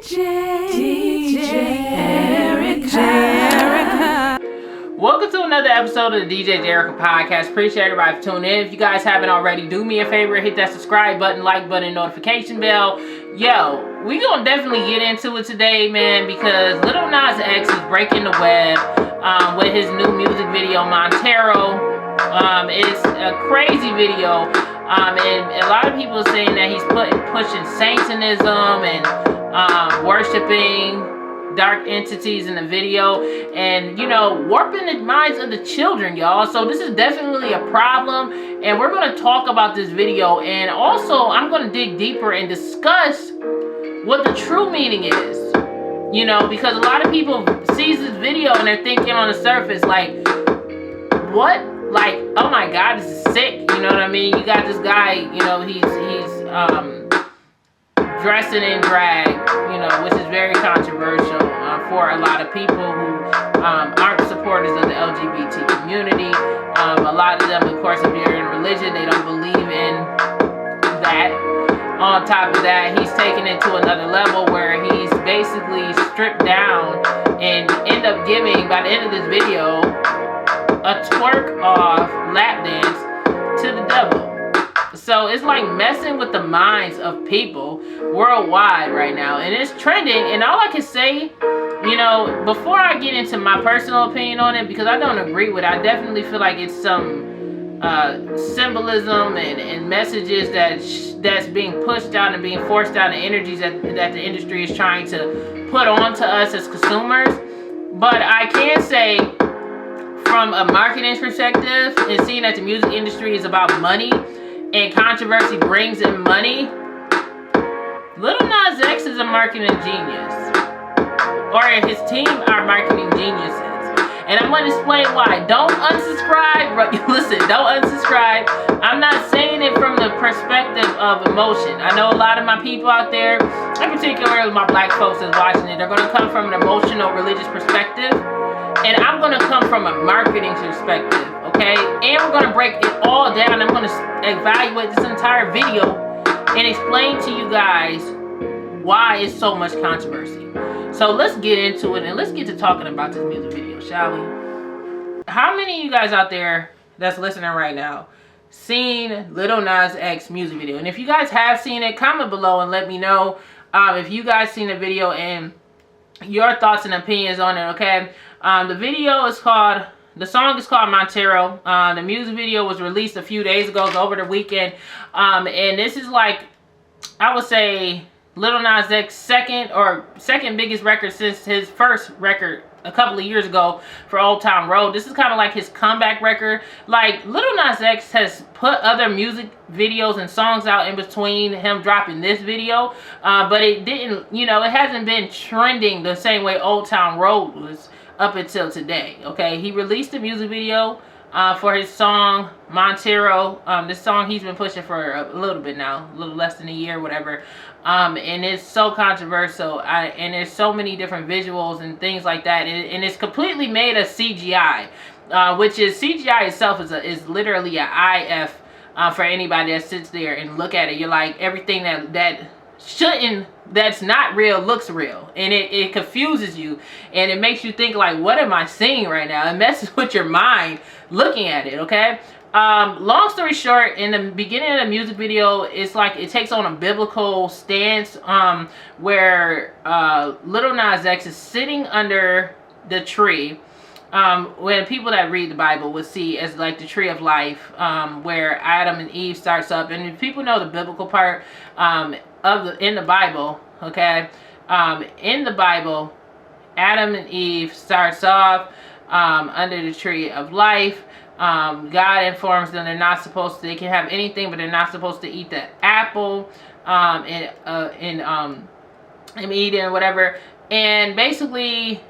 DJ Erica. Welcome to another episode of the DJ Erica podcast. Appreciate everybody for tuning in. If you guys haven't already, do me a favor, hit that subscribe button, like button, notification bell. Yo, we gonna definitely get into it today, man, because Lil Nas X is breaking the web with his new music video, Montero. It's a crazy video, and a lot of people are saying that he's pushing Satanism and worshiping dark entities in the video, and warping the minds of the children, y'all. So this is definitely a problem, and we're going to talk about this video, and also I'm going to dig deeper and discuss what the true meaning is, because a lot of people sees this video and they're thinking on the surface like, what? Like, oh my God, this is sick. You know what I mean? You got this guy, he's dressing in drag, which is very controversial for a lot of people who aren't supporters of the LGBT community. A lot of them, of course, if you're in religion, they don't believe in that. On top of that, he's taken it to another level where he's basically stripped down and end up giving, by the end of this video, a twerk off lap dance to the devil. So it's like messing with the minds of people worldwide right now, and it's trending. And all I can say, before I get into my personal opinion on it, because I don't agree with it, I definitely feel like it's some symbolism and messages that's being pushed out and being forced out, and energies that the industry is trying to put onto us as consumers. But I can say, from a marketing perspective, and seeing that the music industry is about money and controversy brings in money, Lil Nas X is a marketing genius, or his team are marketing geniuses, and I'm going to explain why. Don't unsubscribe. Listen, don't unsubscribe. I'm not saying it from the perspective of emotion. I know a lot of my people out there, in particular my black folks that's watching it, they're going to come from an emotional, religious perspective. And I'm going to come from a marketing perspective, okay? And we're going to break it all down. I'm going to evaluate this entire video and explain to you guys why it's so much controversy. So let's get into it, and let's get to talking about this music video, shall we? How many of you guys out there that's listening right now seen Lil Nas X music video? And if you guys have seen it, comment below and let me know if you guys seen the video and your thoughts and opinions on it, okay? The song is called Montero. The music video was released a few days ago, over the weekend. And this is like, I would say, Lil Nas X's second biggest record since his first record a couple of years ago for Old Town Road. This is kind of like his comeback record. Like, Lil Nas X has put other music videos and songs out in between him dropping this video, but it didn't, it hasn't been trending the same way Old Town Road was up until today, okay? He released a music video for his song Montero. This song he's been pushing for a little bit now, a little less than a year, whatever. And it's so controversial, and there's so many different visuals and things like that, and it's completely made of CGI, which is, CGI itself is literally an IF for anybody that sits there and look at it. You're like, everything that's not real looks real, and it confuses you, and it makes you think like, what am I seeing right now? It messes with your mind looking at it, okay? Long story short, in the beginning of the music video, it's like it takes on a biblical stance, where Lil Nas X is sitting under the tree, when people that read the Bible would see as like the tree of life, where Adam and Eve starts up, and if people know the biblical part in the Bible, okay, in the Bible, Adam and Eve starts off under the tree of life. God informs them they can have anything, but they're not supposed to eat the apple in Eden or whatever. And basically,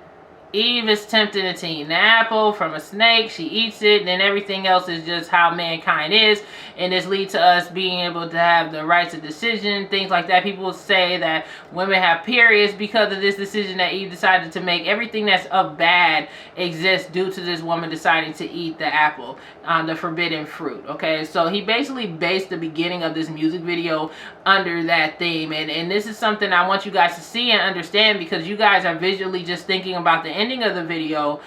Eve is tempted into eating the apple from a snake. She eats it. Then everything else is just how mankind is. And this leads to us being able to have the rights of decision, things like that. People say that women have periods because of this decision that Eve decided to make. Everything that's of bad exists due to this woman deciding to eat the apple, the forbidden fruit. Okay, so he basically based the beginning of this music video under that theme. And this is something I want you guys to see and understand, because you guys are visually just thinking about the ending of the video,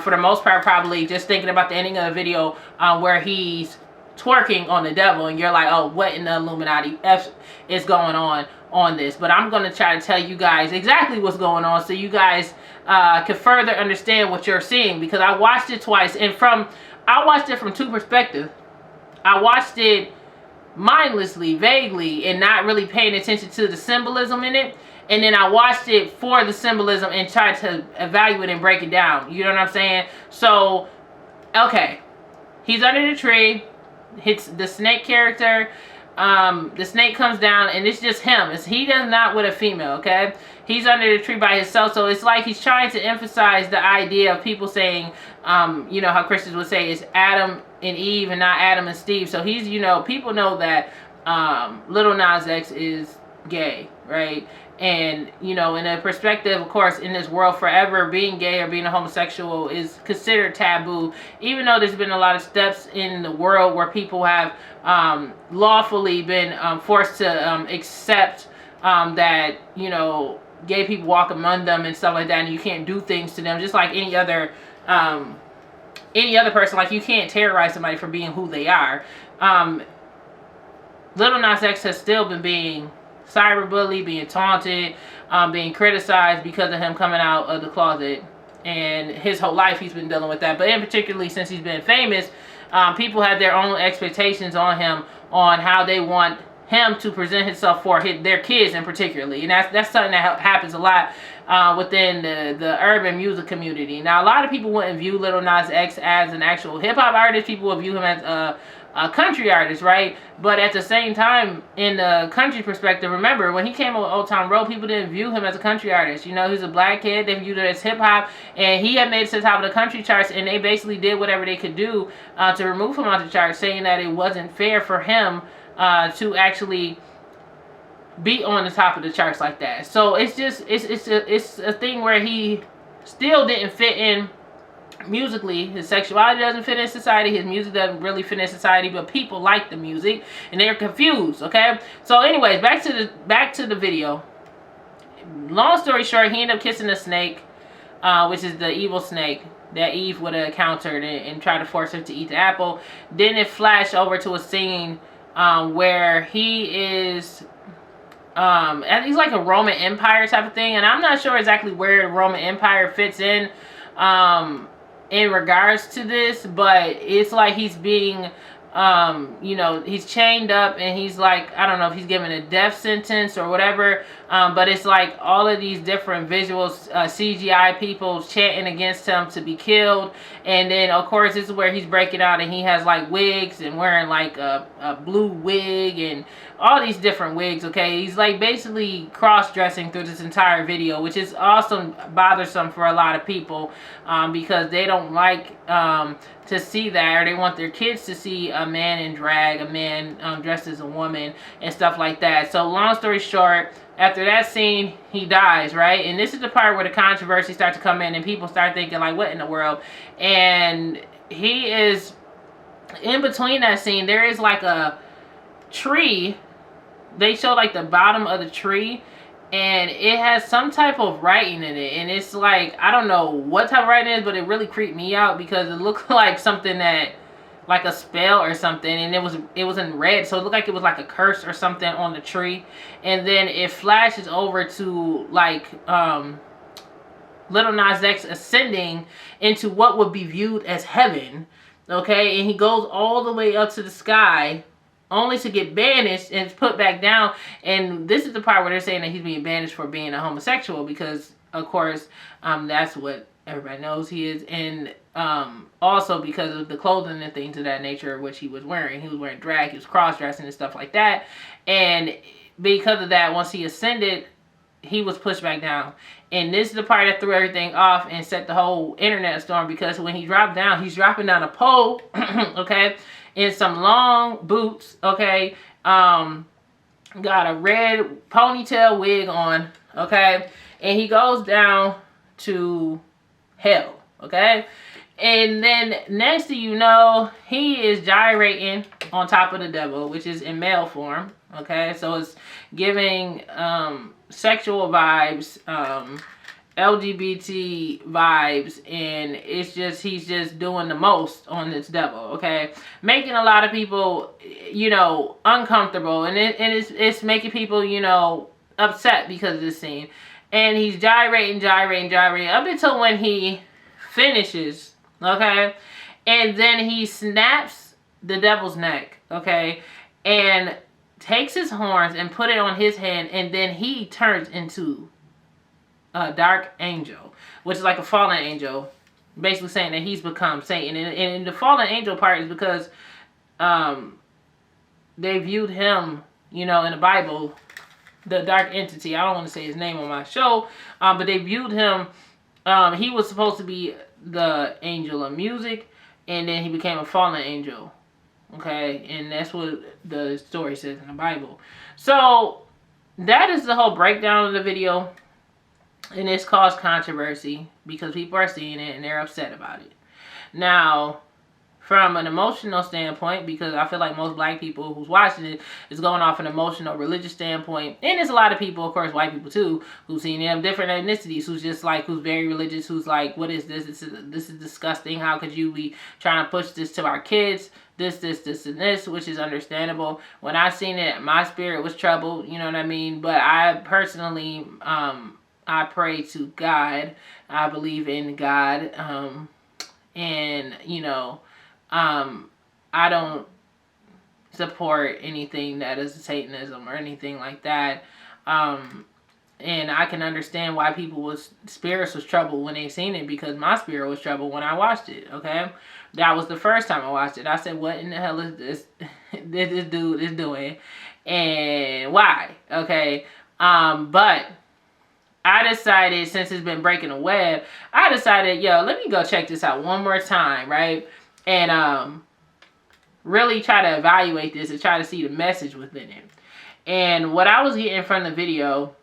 for the most part probably just thinking about the ending of the video where he's twerking on the devil, and you're like, oh, what in the Illuminati F is going on this? But I'm going to try to tell you guys exactly what's going on, so you guys can further understand what you're seeing, because I watched it twice, and I watched it from two perspectives. I watched it mindlessly, vaguely, and not really paying attention to the symbolism in it. And then I watched it for the symbolism and tried to evaluate and break it down. You know what I'm saying? So, okay. He's under the tree. Hits the snake character. The snake comes down, and it's just him. He does not with a female, okay? He's under the tree by himself. So it's like he's trying to emphasize the idea of people saying, you know, how Christians would say it's Adam and Eve and not Adam and Steve. So he's, you know, people know that Lil Nas X is gay, right? And, you know, in a perspective, of course, in this world forever, being gay or being a homosexual is considered taboo, even though there's been a lot of steps in the world where people have lawfully been forced to accept that, you know, gay people walk among them and stuff like that, and you can't do things to them just like any other person. Like, you can't terrorize somebody for being who they are. Lil Nas X has still been being cyberbullied, being taunted, being criticized because of him coming out of the closet, and his whole life he's been dealing with that. But in particularly since he's been famous, people have their own expectations on him, on how they want him to present himself for their kids in particularly. And that's something that happens a lot within the urban music community. Now, a lot of people wouldn't view Lil Nas X as an actual hip-hop artist. People would view him as a country artist, right? But at the same time, in the country perspective, remember, when he came on Old Town Road, people didn't view him as a country artist. You know, he's a black kid. They viewed it as hip-hop, and he had made it to the top of the country charts, and they basically did whatever they could do to remove him off the charts, saying that it wasn't fair for him to actually be on the top of the charts like that. So it's just, it's a thing where he still didn't fit in musically. His sexuality doesn't fit in society. His music doesn't really fit in society, but people like the music and they're confused. Okay, so anyways, back to the video. Long story short, he ended up kissing the snake, which is the evil snake that Eve would have encountered and tried to force her to eat the apple. Then it flashed over to a scene where he is and he's like a Roman Empire type of thing, and I'm not sure exactly where the Roman Empire fits in regards to this, but it's like he's being you know, he's chained up, and he's like, I don't know if he's given a death sentence or whatever, but it's like all of these different visuals, CGI people chanting against him to be killed. And then of course this is where he's breaking out, and he has like wigs and wearing like a blue wig and all these different wigs. Okay, he's like basically cross-dressing through this entire video, which is also bothersome for a lot of people because they don't like to see that, or they want their kids to see a man in drag, a man dressed as a woman and stuff like that. So long story short, after that scene, he dies, right? And this is the part where the controversy starts to come in and people start thinking like, what in the world? And he is in between that scene. There is like a tree. They show like the bottom of the tree, and it has some type of writing in it, and it's like, I don't know what type of writing it is, but it really creeped me out because it looked like something that, like a spell or something, and it was in red, so it looked like it was like a curse or something on the tree. And then it flashes over to like Lil Nas X ascending into what would be viewed as heaven, okay, and he goes all the way up to the sky, only to get banished and put back down. And this is the part where they're saying that he's being banished for being a homosexual, because of course that's what everybody knows he is, and also because of the clothing and things of that nature which he was wearing. He was wearing drag, he was cross-dressing and stuff like that. And because of that, once he ascended, he was pushed back down. And this is the part that threw everything off and set the whole internet storm, because when he dropped down, he's dropping down a pole, okay, in some long boots, okay, got a red ponytail wig on, okay, and he goes down to hell, okay. And then next thing you know, he is gyrating on top of the devil, which is in male form, okay. So it's giving sexual vibes, LGBT vibes, and it's just, he's just doing the most on this devil, okay, making a lot of people, you know, uncomfortable, and it's making people, you know, upset because of this scene. And he's gyrating up until when he finishes, okay, and then he snaps the devil's neck, okay, and takes his horns and put it on his hand, and then he turns into a dark angel, which is like a fallen angel, basically saying that he's become Satan. And the fallen angel part is because they viewed him, you know, in the Bible, the dark entity. I don't want to say his name on my show, but they viewed him, he was supposed to be the angel of music, and then he became a fallen angel, okay, and that's what the story says in the Bible. So that is the whole breakdown of the video. And it's caused controversy because people are seeing it and they're upset about it. Now, from an emotional standpoint, because I feel like most black people who's watching it is going off an emotional, religious standpoint. And there's a lot of people, of course, white people too, who've seen them, different ethnicities, who's just like, who's very religious, who's like, what is this? This is disgusting. How could you be trying to push this to our kids? This, and this, which is understandable. When I seen it, my spirit was troubled, you know what I mean? But I personally, I pray to God. I believe in God. And, you know, I don't support anything that is Satanism or anything like that. And I can understand why spirits was troubled when they seen it, because my spirit was troubled when I watched it, okay? That was the first time I watched it. I said, what in the hell is this, this dude is doing? And why? Okay? But I decided, since it's been breaking the web, I decided, yo, let me go check this out one more time, right? And really try to evaluate this and try to see the message within it. And what I was getting from the video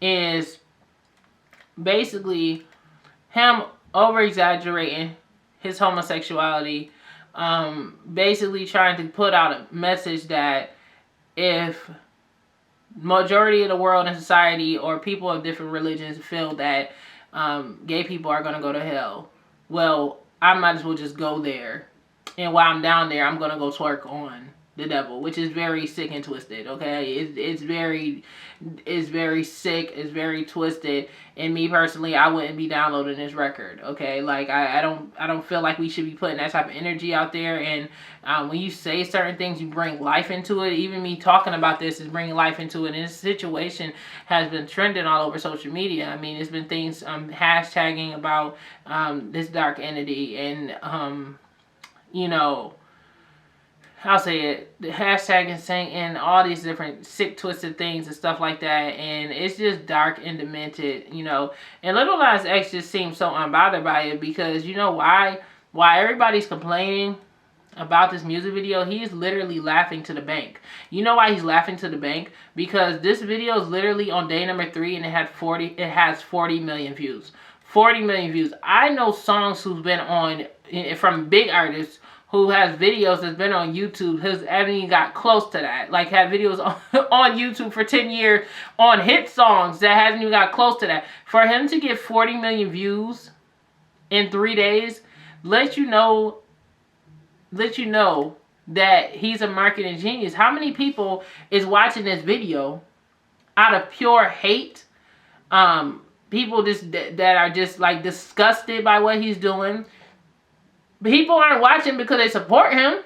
is basically him over-exaggerating his homosexuality, basically trying to put out a message that if majority of the world and society or people of different religions feel that gay people are going to go to hell, well, I might as well just go there, and while I'm down there, I'm going to go twerk on the devil, which is very sick and twisted, okay? It's very sick, it's very twisted, and me personally, I wouldn't be downloading this record, okay? Like, I don't feel like we should be putting that type of energy out there. And when you say certain things, you bring life into it. Even me talking about this is bringing life into it, and this situation has been trending all over social media. I mean, it's been things hashtagging about this dark entity, and you know, I'll say it, the hashtag and saying, and all these different sick, twisted things and stuff like that. And it's just dark and demented, you know. And Lil Nas X just seems so unbothered by it, because you know why? Why everybody's complaining about this music video? He's literally laughing to the bank. You know why he's laughing to the bank? Because this video is literally on day number 3, and it has 40 million views. 40 million views. I know songs who's been on, from big artists, who has videos that's been on YouTube, haven't even got close to that. Like, had videos on YouTube for 10 years on hit songs that hasn't even got close to that. For him to get 40 million views in 3 days, let you know that he's a marketing genius. How many people is watching this video out of pure hate? People just that are just like disgusted by what he's doing. People aren't watching because they support him.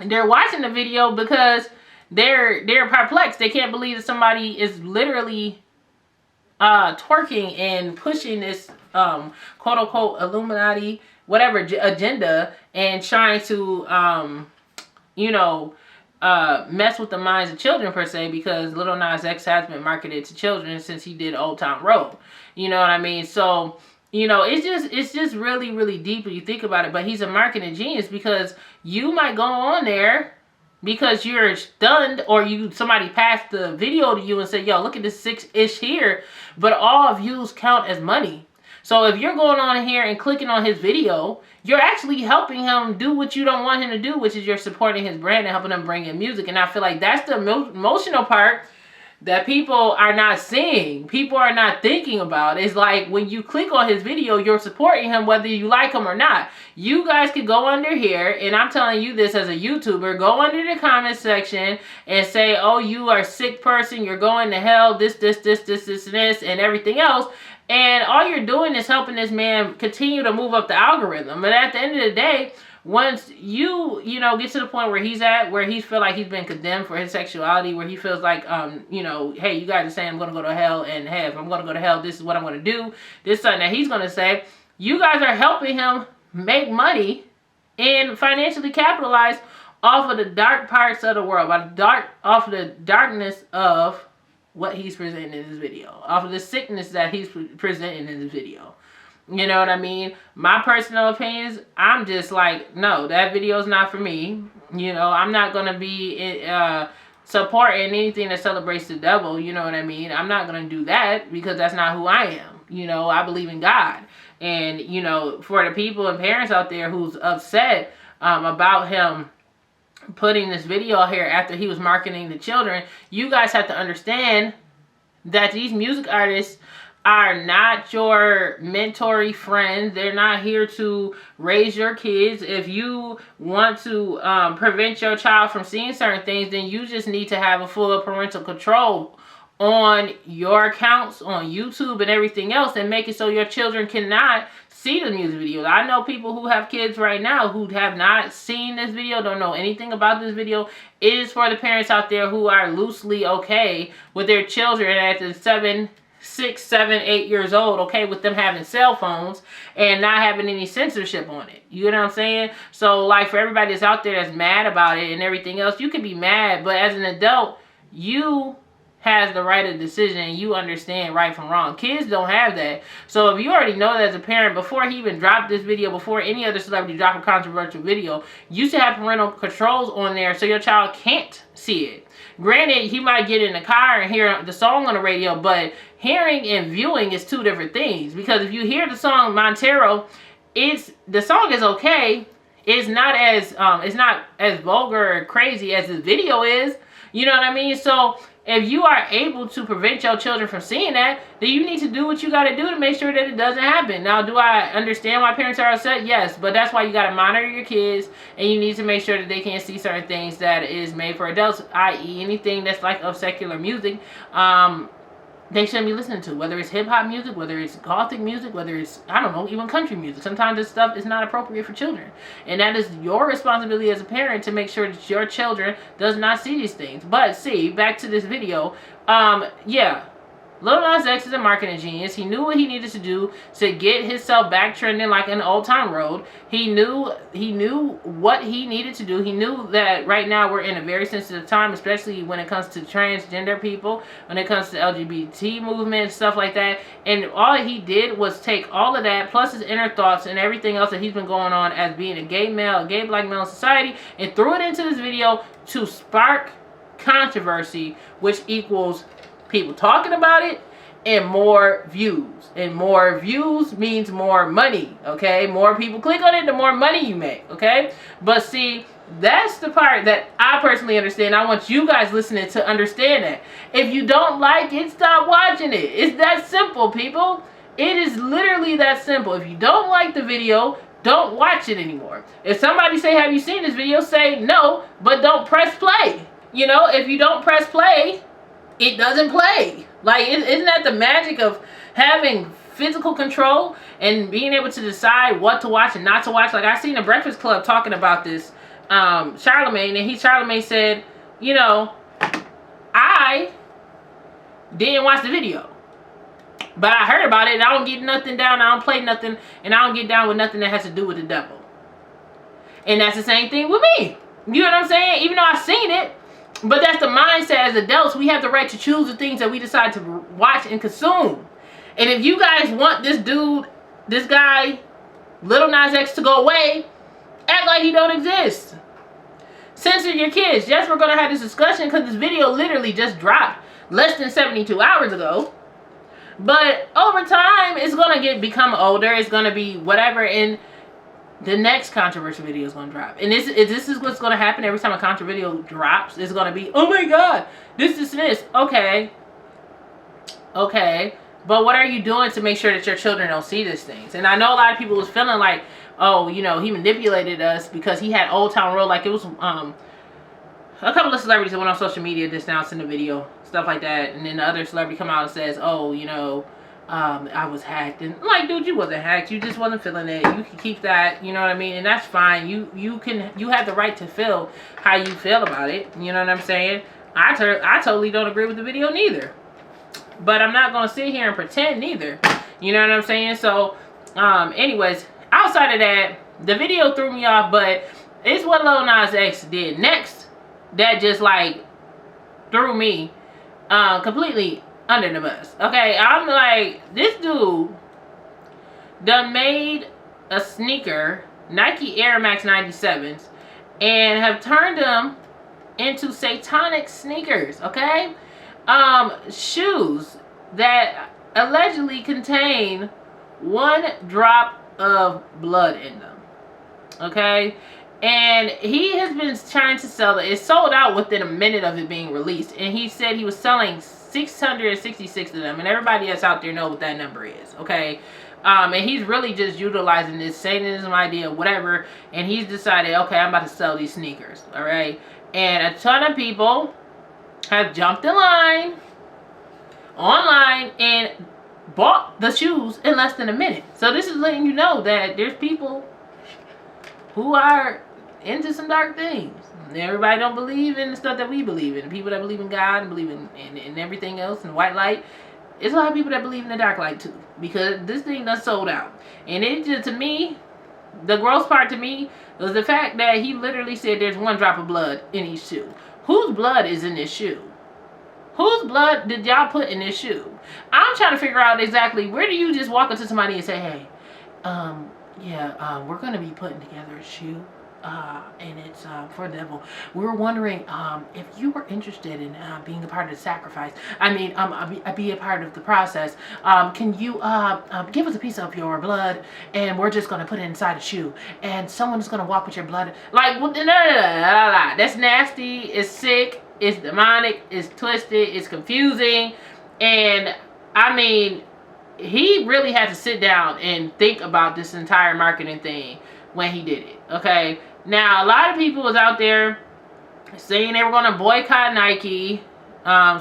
They're watching the video because they're perplexed. They can't believe that somebody is literally twerking and pushing this quote unquote Illuminati whatever agenda, and trying to you know, mess with the minds of children per se, because Lil Nas X has been marketed to children since he did Old Town Road. You know what I mean? So, you know, it's just really, really deep when you think about it. But he's a marketing genius, because you might go on there because you're stunned, or somebody passed the video to you and said, yo, look at this 6-ish here, but all views count as money. So if you're going on here and clicking on his video, you're actually helping him do what you don't want him to do, which is you're supporting his brand and helping him bring in music. And I feel like that's the emotional part that people are not seeing, people are not thinking about. It's like when you click on his video, you're supporting him whether you like him or not. You guys could go under here, and I'm telling you this as a YouTuber, go under the comment section and say, oh, you are a sick person, you're going to hell, this, and everything else. And all you're doing is helping this man continue to move up the algorithm. And at the end of the day, once you know, get to the point where he's at, where he feel like he's been condemned for his sexuality, where he feels like, you know, hey, you guys are saying I'm going to go to hell, and hey, if I'm going to go to hell, this is what I'm going to do. This is something that he's going to say. You guys are helping him make money and financially capitalize off of the dark parts of the world, off of the darkness of what he's presenting in his video, off of the sickness that he's presenting in his video. You know what I mean? My personal opinions, I'm just like, no, that video is not for me. You know, I'm not going to be supporting anything that celebrates the devil. You know what I mean? I'm not going to do that, because that's not who I am. You know, I believe in God. And, you know, for the people and parents out there who's upset about him putting this video here after he was marketing the children, you guys have to understand that these music artists are not your mentory friends. They're not here to raise your kids. If you want to prevent your child from seeing certain things, then you just need to have a full parental control on your accounts on YouTube and everything else, and make it so your children cannot see the music videos. I know people who have kids right now who have not seen this video, don't know anything about this video. It is for the parents out there who are loosely okay with their children at the 6, 7, 8 years old, okay, with them having cell phones and not having any censorship on it. You know what I'm saying? So, like, for everybody that's out there that's mad about it and everything else, you can be mad, but as an adult, you has the right of decision, and you understand right from wrong. Kids don't have that. So if you already know that as a parent, before he even dropped this video, before any other celebrity drop a controversial video, you should have parental controls on there so your child can't see it. Granted, he might get in the car and hear the song on the radio, but hearing and viewing is two different things. Because if you hear the song Montero, the song is okay. It's not as vulgar or crazy as the video is. You know what I mean? So if you are able to prevent your children from seeing that, then you need to do what you got to do to make sure that it doesn't happen. Now, do I understand why parents are upset? Yes, but that's why you got to monitor your kids, and you need to make sure that they can't see certain things that is made for adults, i.e. anything that's like of secular music. They shouldn't be listening to, whether it's hip-hop music, whether it's gothic music, whether it's, I don't know, even country music. Sometimes this stuff is not appropriate for children. And that is your responsibility as a parent to make sure that your children does not see these things. But see, back to this video, yeah, Lil Nas X is a marketing genius. He knew what he needed to do to get himself back trending like an Old Town Road. He knew what he needed to do. He knew that right now we're in a very sensitive time, especially when it comes to transgender people, when it comes to LGBT movement, stuff like that. And all he did was take all of that, plus his inner thoughts and everything else that he's been going on as being a gay male, a gay black male in society, and threw it into this video to spark controversy, which equals people talking about it and more views. And more views means more money, okay? More people click on it, the more money you make, okay? But see, that's the part that I personally understand. I want you guys listening to understand that. If you don't like it, stop watching it. It's that simple, people. It is literally that simple. If you don't like the video, don't watch it anymore. If somebody say, have you seen this video? Say no, but don't press play. You know, if you don't press play, it doesn't play. Like, isn't that the magic of having physical control and being able to decide what to watch and not to watch? Like, I seen the Breakfast Club talking about this, Charlamagne, and Charlamagne said, you know, I didn't watch the video, but I heard about it, and I don't get nothing down, I don't play nothing, and I don't get down with nothing that has to do with the devil. And that's the same thing with me. You know what I'm saying? Even though I seen it, But that's the mindset as adults. We have the right to choose the things that we decide to watch and consume. And if you guys want this dude, this guy, Lil Nas X, to go away, act like he don't exist. Censor your kids. Yes, we're going to have this discussion because this video literally just dropped less than 72 hours ago. But over time, it's going to become older. It's going to be whatever. And the next controversial video is going to drop. And this is what's going to happen every time a controversial video drops. It's going to be, oh my God, this. Okay. Okay. But what are you doing to make sure that your children don't see these things? And I know a lot of people was feeling like, oh, you know, he manipulated us because he had Old Town Road. Like it was a couple of celebrities that went on social media just now in the video, stuff like that. And then the other celebrity come out and says, oh, you know, I was hacked. And I'm like, dude, you wasn't hacked. You just wasn't feeling it. You can keep that, you know what I mean? And that's fine. You have the right to feel how you feel about it. You know what I'm saying? I totally don't agree with the video neither. But I'm not going to sit here and pretend neither. You know what I'm saying? So, anyways, outside of that, the video threw me off, but it's what Lil Nas X did next that just like threw me completely under the bus. Okay, I'm like, this dude done made a sneaker, Nike Air Max 97s, and have turned them into satanic sneakers, okay? Shoes that allegedly contain 1 drop of blood in them, okay? And he has been trying to sell it. It sold out within a minute of it being released, and he said he was selling 666 of them, and everybody that's out there know what that number is, okay? And he's really just utilizing this Satanism idea, whatever, and he's decided, okay, I'm about to sell these sneakers, all right? And a ton of people have jumped in line online and bought the shoes in less than a minute. So this is letting you know that there's people who are into some dark things. Everybody don't believe in the stuff that we believe in. People that believe in God and believe in everything else and white light. It's a lot of people that believe in the dark light too, because this thing done sold out. And it just, to me, the gross part to me was the fact that he literally said there's 1 drop of blood in each shoe. Whose blood is in this shoe? Whose blood did y'all put in this shoe? I'm trying to figure out exactly, where do you just walk up to somebody and say, hey, we're going to be putting together a shoe, and it's for the devil. We were wondering if you were interested in being a part of the sacrifice. I mean, be a part of the process. Can you give us a piece of your blood, and we're just going to put it inside a shoe, and someone's going to walk with your blood. Like, no. That's nasty. It's sick. It's demonic. It's twisted. It's confusing. And, I mean, he really had to sit down and think about this entire marketing thing when he did it, okay? Now, a lot of people was out there saying they were going to boycott Nike,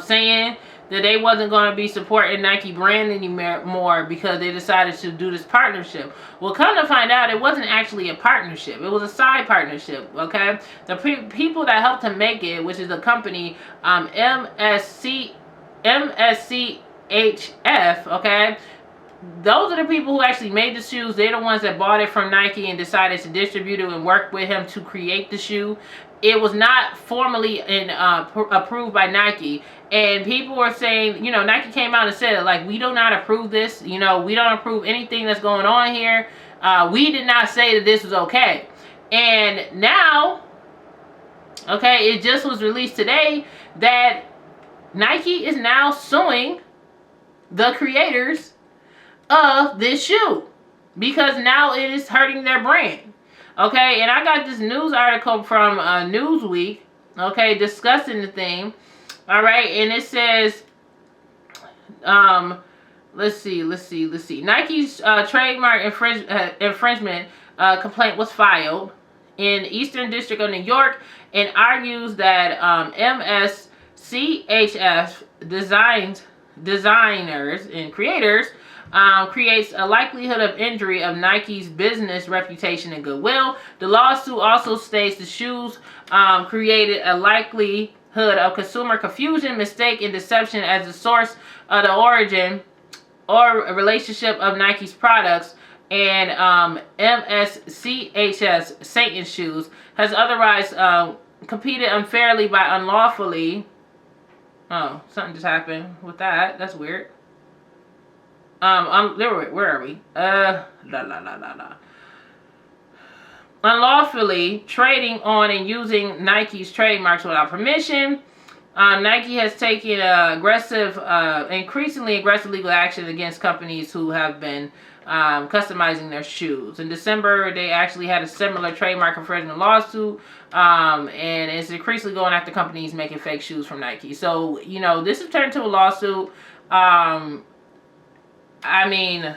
saying that they wasn't going to be supporting Nike brand anymore because they decided to do this partnership. Well, come to find out, it wasn't actually a partnership. It was a side partnership, okay? The people that helped him make it, which is a company, MSCHF, okay? Those are the people who actually made the shoes. They're the ones that bought it from Nike and decided to distribute it and work with him to create the shoe. It was not formally approved by Nike. And people were saying, you know, Nike came out and said, like, we do not approve this. You know, we don't approve anything that's going on here. We did not say that this was okay. And now, okay, it just was released today that Nike is now suing the creators of this shoe because now it is hurting their brand. Okay, and I got this news article from Newsweek, okay, discussing the thing. All right, and it says, let's see. Nike's trademark infringement complaint was filed in Eastern District of New York and argues that MSCHF designers and creators creates a likelihood of injury of Nike's business reputation and goodwill. The lawsuit also states the shoes created a likelihood of consumer confusion, mistake, and deception as the source of the origin or relationship of Nike's products, and MSCHS Satan shoes has otherwise competed unfairly by unlawfully. Oh, something just happened with that. That's weird. Where are we? Unlawfully trading on and using Nike's trademarks without permission. Nike has taken increasingly aggressive legal action against companies who have been customizing their shoes. In December, they actually had a similar trademark infringement lawsuit, and it's increasingly going after companies making fake shoes from Nike. So, you know, this has turned into a lawsuit. I mean,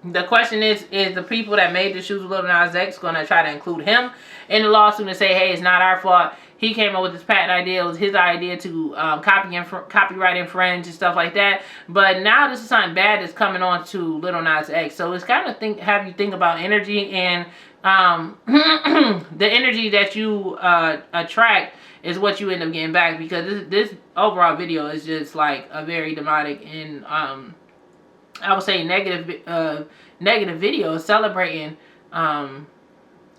the question is the people that made the shoes with Lil Nas X going to try to include him in the lawsuit and say, hey, it's not our fault. He came up with this patent idea. It was his idea to copyright infringe and stuff like that. But now this is something bad that's coming on to Lil Nas X. So it's kind of have you think about energy, and the energy that you attract is what you end up getting back, because this overall video is just like a very demonic and I would say negative video celebrating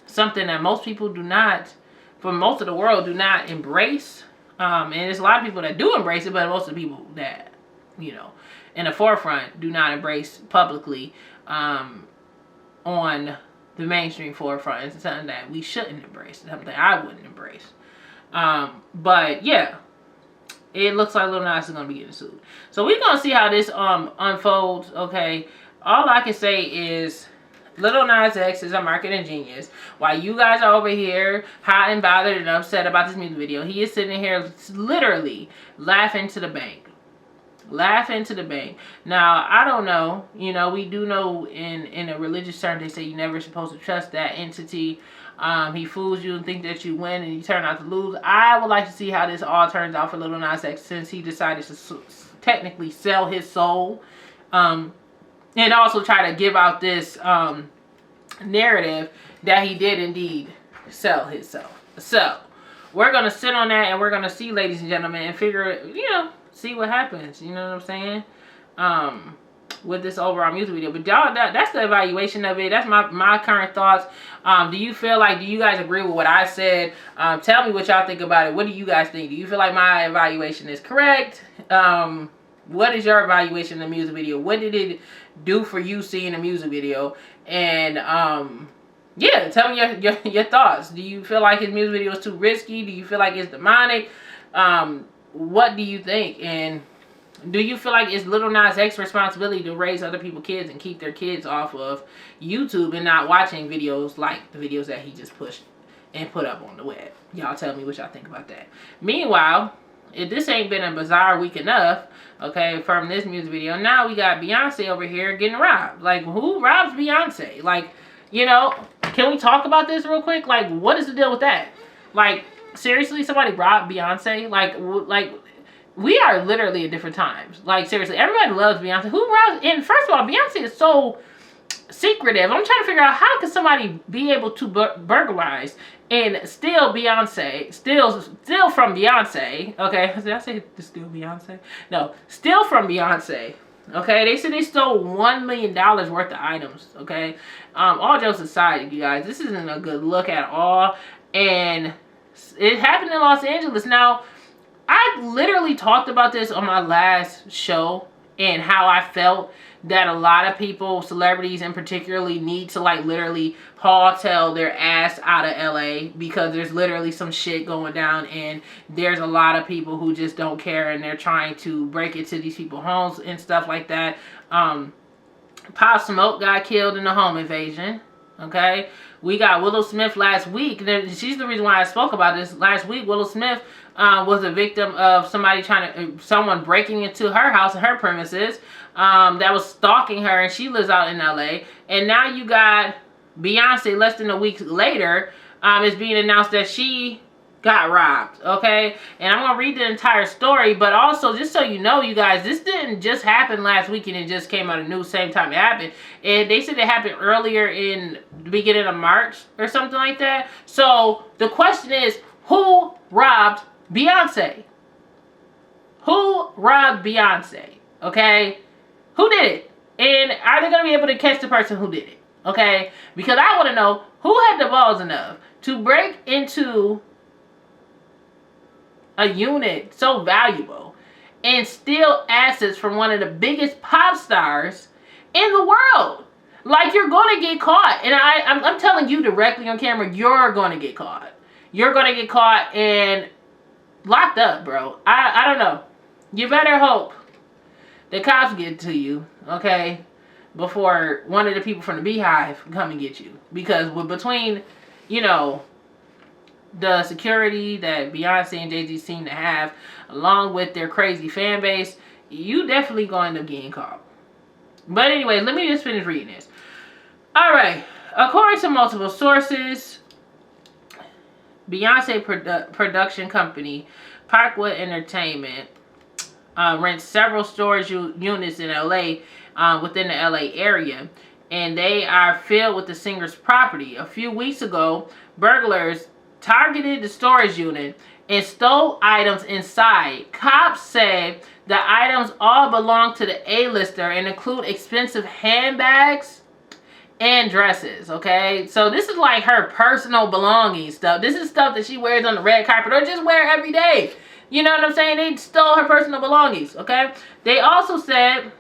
something that most people do not, for most of the world, do not embrace. And there's a lot of people that do embrace it, but most of the people that, you know, in the forefront do not embrace publicly on the mainstream forefront. It's something that we shouldn't embrace. It's something I wouldn't embrace. But yeah, it looks like Lil Nas is going to be getting sued. So we're going to see how this unfolds, okay? All I can say is Lil Nas X is a marketing genius. While you guys are over here hot and bothered and upset about this music video, he is sitting here literally laughing to the bank. Laughing to the bank. Now, I don't know. You know, we do know in a religious term, they say you're never supposed to trust that entity. He fools you and think that you win and you turn out to lose. I would like to see how this all turns out for Lil Nas X, since he decided to technically sell his soul. And also try to give out this narrative that he did indeed sell himself. So, we're going to sit on that and we're going to see, ladies and gentlemen, and figure, you know, see what happens. You know what I'm saying? With this overall music video. But y'all, that's the evaluation of it. That's my current thoughts. Do you guys agree with what I said? Tell me what y'all think about it. What do you guys think? Do you feel like my evaluation is correct? What is your evaluation of the music video? What did it do for you seeing the music video? And yeah, tell me your thoughts. Do you feel like his music video is too risky? Do you feel like it's demonic? What do you think? And do you feel like it's Lil Nas X's responsibility to raise other people's kids and keep their kids off of YouTube and not watching videos like the videos that he just pushed and put up on the web? Y'all tell me what y'all think about that. Meanwhile, if this ain't been a bizarre week enough, okay, from this music video, now we got Beyonce over here getting robbed. Like, who robs Beyonce? Like, you know, can we talk about this real quick? Like, what is the deal with that? Like, seriously, somebody robbed Beyonce? Like, we are literally at different times. Like, seriously, everybody loves Beyonce. Who robs? And first of all, Beyonce is so secretive. I'm trying to figure out, how can somebody be able to burglarize and steal Beyonce, steal from Beyonce, okay? Did I say to steal Beyonce? No, steal from Beyonce, okay? They said they stole $1 million worth of items, okay? All jokes aside, you guys, this isn't a good look at all, and it happened in Los Angeles. Now, I literally talked about this on my last show and how I felt that a lot of people, celebrities in particularly, need to like literally tail their ass out of LA, because there's literally some shit going down and there's a lot of people who just don't care and they're trying to break into these people's homes and stuff like that. Pop Smoke got killed in a home invasion. Okay, we got Willow Smith last week. She's the reason why I spoke about this last week. Willow Smith was a victim of someone breaking into her house and her premises that was stalking her, and she lives out in LA. And now you got Beyonce, less than a week later, it's being announced that she got robbed, okay? And I'm gonna read the entire story, but also, just so you know, you guys, this didn't just happen last week and it just came out of the news same time it happened. And they said it happened earlier in the beginning of March or something like that. So the question is, who robbed Beyonce? Who robbed Beyonce? Okay? Who did it? And are they gonna be able to catch the person who did it? Okay? Because I want to know who had the balls enough to break into a unit so valuable and steal assets from one of the biggest pop stars in the world. Like, you're going to get caught. And I'm telling you directly on camera, you're going to get caught. You're going to get caught and locked up, bro. I don't know. You better hope the cops get to you, okay, before one of the people from the Beehive come and get you. Because between, you know, the security that Beyonce and Jay-Z seem to have, along with their crazy fan base, you definitely going to end up getting caught. But anyway, let me just finish reading this. Alright, according to multiple sources, Beyonce production company Parkwood Entertainment rents several storage units in LA within the LA area, and they are filled with the singer's property. A few weeks ago, burglars targeted the storage unit and stole items inside. Cops said the items all belong to the A-lister and include expensive handbags and dresses, okay? So this is like her personal belongings stuff. This is stuff that she wears on the red carpet or just wear every day. You know what I'm saying? They stole her personal belongings, okay? They also said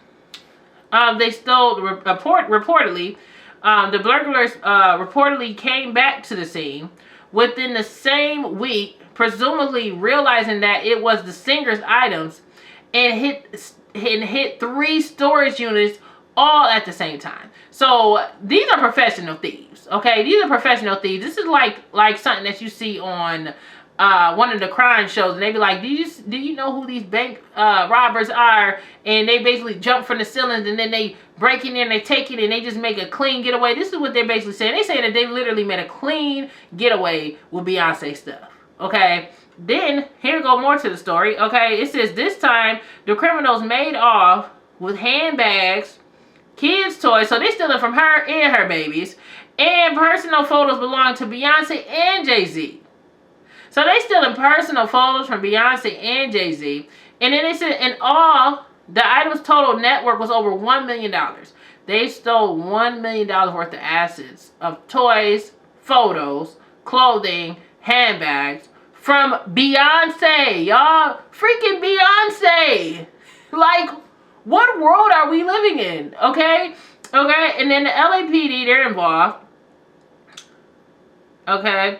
they stole, reportedly, the burglars reportedly came back to the scene within the same week, presumably realizing that it was the singer's items, and hit 3 storage units all at the same time. So these are professional thieves, okay? These are professional thieves. This is like something that you see on one of the crime shows, and they be like, do you know who these bank robbers are? And they basically jump from the ceilings, and then they break in there and they take it, and they just make a clean getaway. This is what they're basically saying. They say that they literally made a clean getaway with Beyonce stuff, okay? Then here go more to the story, okay? It says this time the criminals made off with handbags, kids' toys, so they stealing from her and her babies, and personal photos belonging to Beyonce and Jay-Z. So they stealing personal photos from Beyonce and Jay-Z. And then they said in all, the items' total net worth was over $1 million. They stole $1 million worth of assets of toys, photos, clothing, handbags from Beyonce. Y'all, freaking Beyonce. Like, what world are we living in? Okay? Okay? And then the LAPD, they're involved. Okay?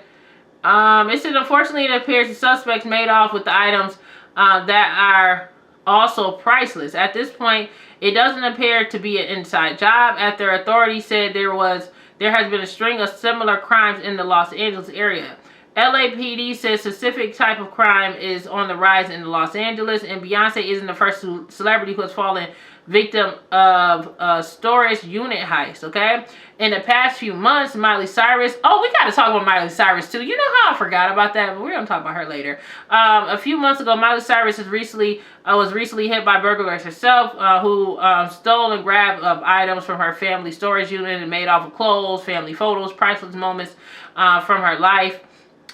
It said, unfortunately, it appears the suspects made off with the items that are also priceless. At this point, it doesn't appear to be an inside job. After authorities said there has been a string of similar crimes in the Los Angeles area. LAPD says specific type of crime is on the rise in Los Angeles, and Beyonce isn't the first celebrity who has fallen victim of a storage unit heist, okay? In the past few months, Miley Cyrus... Oh, we got to talk about Miley Cyrus, too. You know how I forgot about that, but we're going to talk about her later. A few months ago, Miley Cyrus was recently hit by burglars herself, who stole and grabbed items from her family storage unit and made off with clothes, family photos, priceless moments from her life.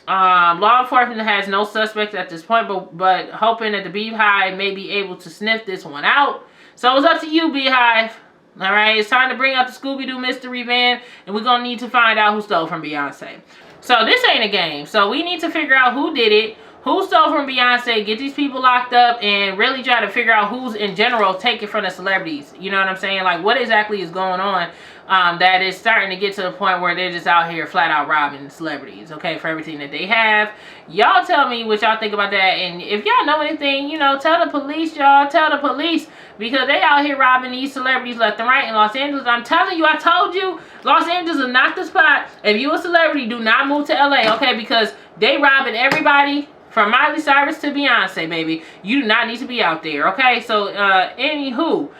Law enforcement has no suspects at this point, but hoping that the Beehive may be able to sniff this one out. So it's up to you, Beehive. Alright, it's time to bring out the Scooby-Doo mystery van, and we're going to need to find out who stole from Beyonce. So this ain't a game. So we need to figure out who did it, who stole from Beyonce, get these people locked up, and really try to figure out who's in general taking from the celebrities. You know what I'm saying? Like, what exactly is going on that is starting to get to the point where they're just out here flat out robbing celebrities, okay, for everything that they have. Y'all tell me what y'all think about that, and if y'all know anything, you know, tell the police, y'all. Tell the police, because they out here robbing these celebrities left and right in Los Angeles. I'm telling you, I told you, Los Angeles is not the spot. If you a celebrity, do not move to LA, okay, because they robbing everybody from Miley Cyrus to Beyonce, baby. You do not need to be out there, okay? So, anywho,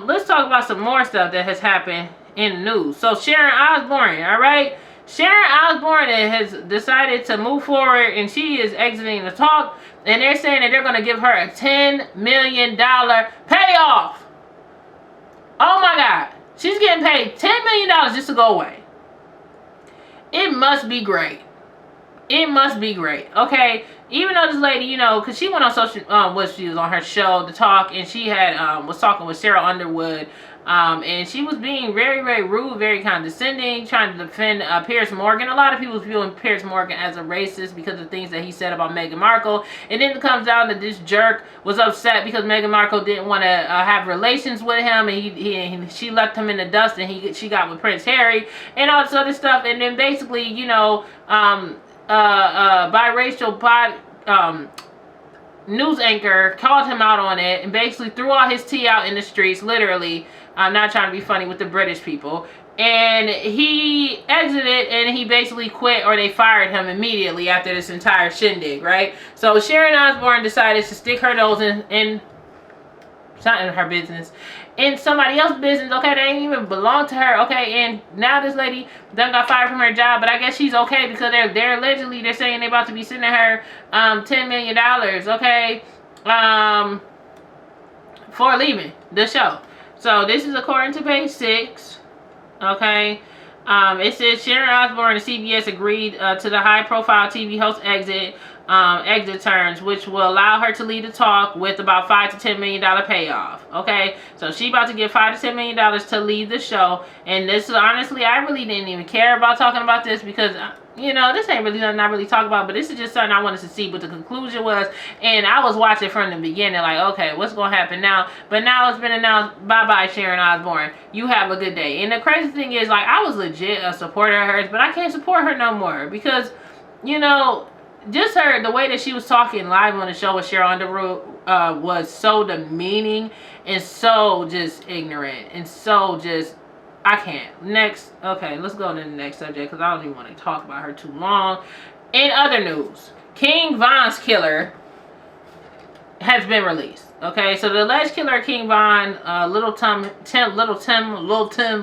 let's talk about some more stuff that has happened in the news. So, Sharon Osbourne, all right? Sharon Osbourne has decided to move forward, and she is exiting the talk, and they're saying that they're going to give her a $10 million payoff. Oh, my God. She's getting paid $10 million just to go away. It must be great. it must be great, okay? Even though this lady, you know, because she went on social, she was on her show to talk, and she had was talking with Sarah Underwood, and she was being very, very rude, very condescending, trying to defend Piers Morgan. A lot of people was viewing Piers Morgan as a racist because of things that he said about Meghan Markle, and then it comes down that this jerk was upset because Meghan Markle didn't want to have relations with him, and she left him in the dust, and she got with Prince Harry and all this other stuff, and then basically, you know, biracial news anchor called him out on it and basically threw all his tea out in the streets, literally. I'm not trying to be funny with the British people. And he exited, and he basically quit, or they fired him immediately after this entire shindig, right? So Sharon Osbourne decided to stick her nose in it's not in her business, in somebody else's business, okay? They ain't even belong to her, okay? And now this lady done got fired from her job, but I guess she's okay because they're allegedly, they're saying they're about to be sending her $10 million, okay? For leaving the show. So this is according to page 6, okay? It says Sharon Osbourne and CBS agreed to the high-profile TV host exit terms, which will allow her to lead the talk with about $5 to $10 million payoff. Okay, so she about to get $5 to $10 million to lead the show, and this is honestly, I really didn't even care about talking about this because, you know, this ain't really nothing I really talk about, but this is just something I wanted to see what the conclusion was, and I was watching from the beginning like, okay, what's gonna happen now? But now it's been announced, bye-bye Sharon Osbourne, you have a good day. And the crazy thing is, like, I was legit a supporter of hers, but I can't support her no more because, you know, just her, the way that she was talking live on the show with Sheryl Underwood was so demeaning and so just ignorant and so just, I can't. Next, okay, let's go to the next subject because I don't even want to talk about her too long. In other news, King Von's killer has been released. Okay, so the alleged killer King Von, Little Tim,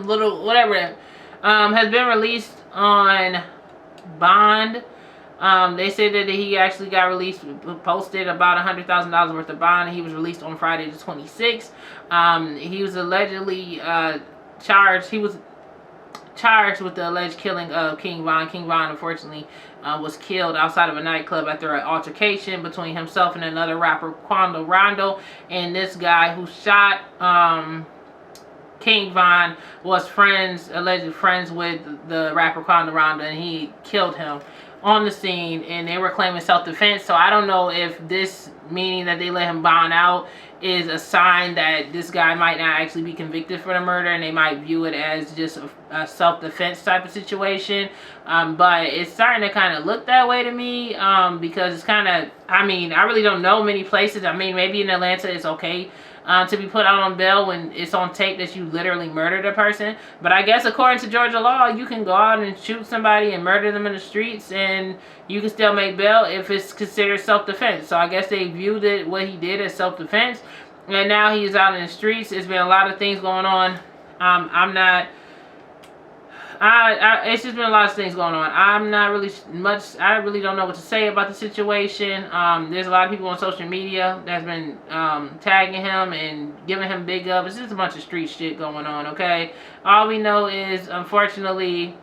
whatever, has been released on bond. They said that he actually got released, posted about $100,000 worth of bond, and he was released on Friday the 26th. He was allegedly charged. He was charged with the alleged killing of King Von. King Von, unfortunately, was killed outside of a nightclub after an altercation between himself and another rapper, Quando Rondo. And this guy who shot King Von was alleged friends with the rapper Quando Rondo, and he killed him on the scene, and they were claiming self-defense. So I don't know if this meaning that they let him bond out is a sign that this guy might not actually be convicted for the murder, and they might view it as just a self-defense type of situation. But it's starting to kind of look that way to me, because it's kind of, I mean, I really don't know many places. I mean, maybe in Atlanta it's okay to be put out on bail when it's on tape that you literally murdered a person. But I guess according to Georgia law, you can go out and shoot somebody and murder them in the streets, and you can still make bail if it's considered self-defense. So I guess they viewed it, what he did, as self-defense. And now he's out in the streets. There's been a lot of things going on. It's just been a lot of things going on. I'm not really much, I really don't know what to say about the situation. There's a lot of people on social media that's been tagging him and giving him big up. It's just a bunch of street shit going on, okay? All we know is, unfortunately,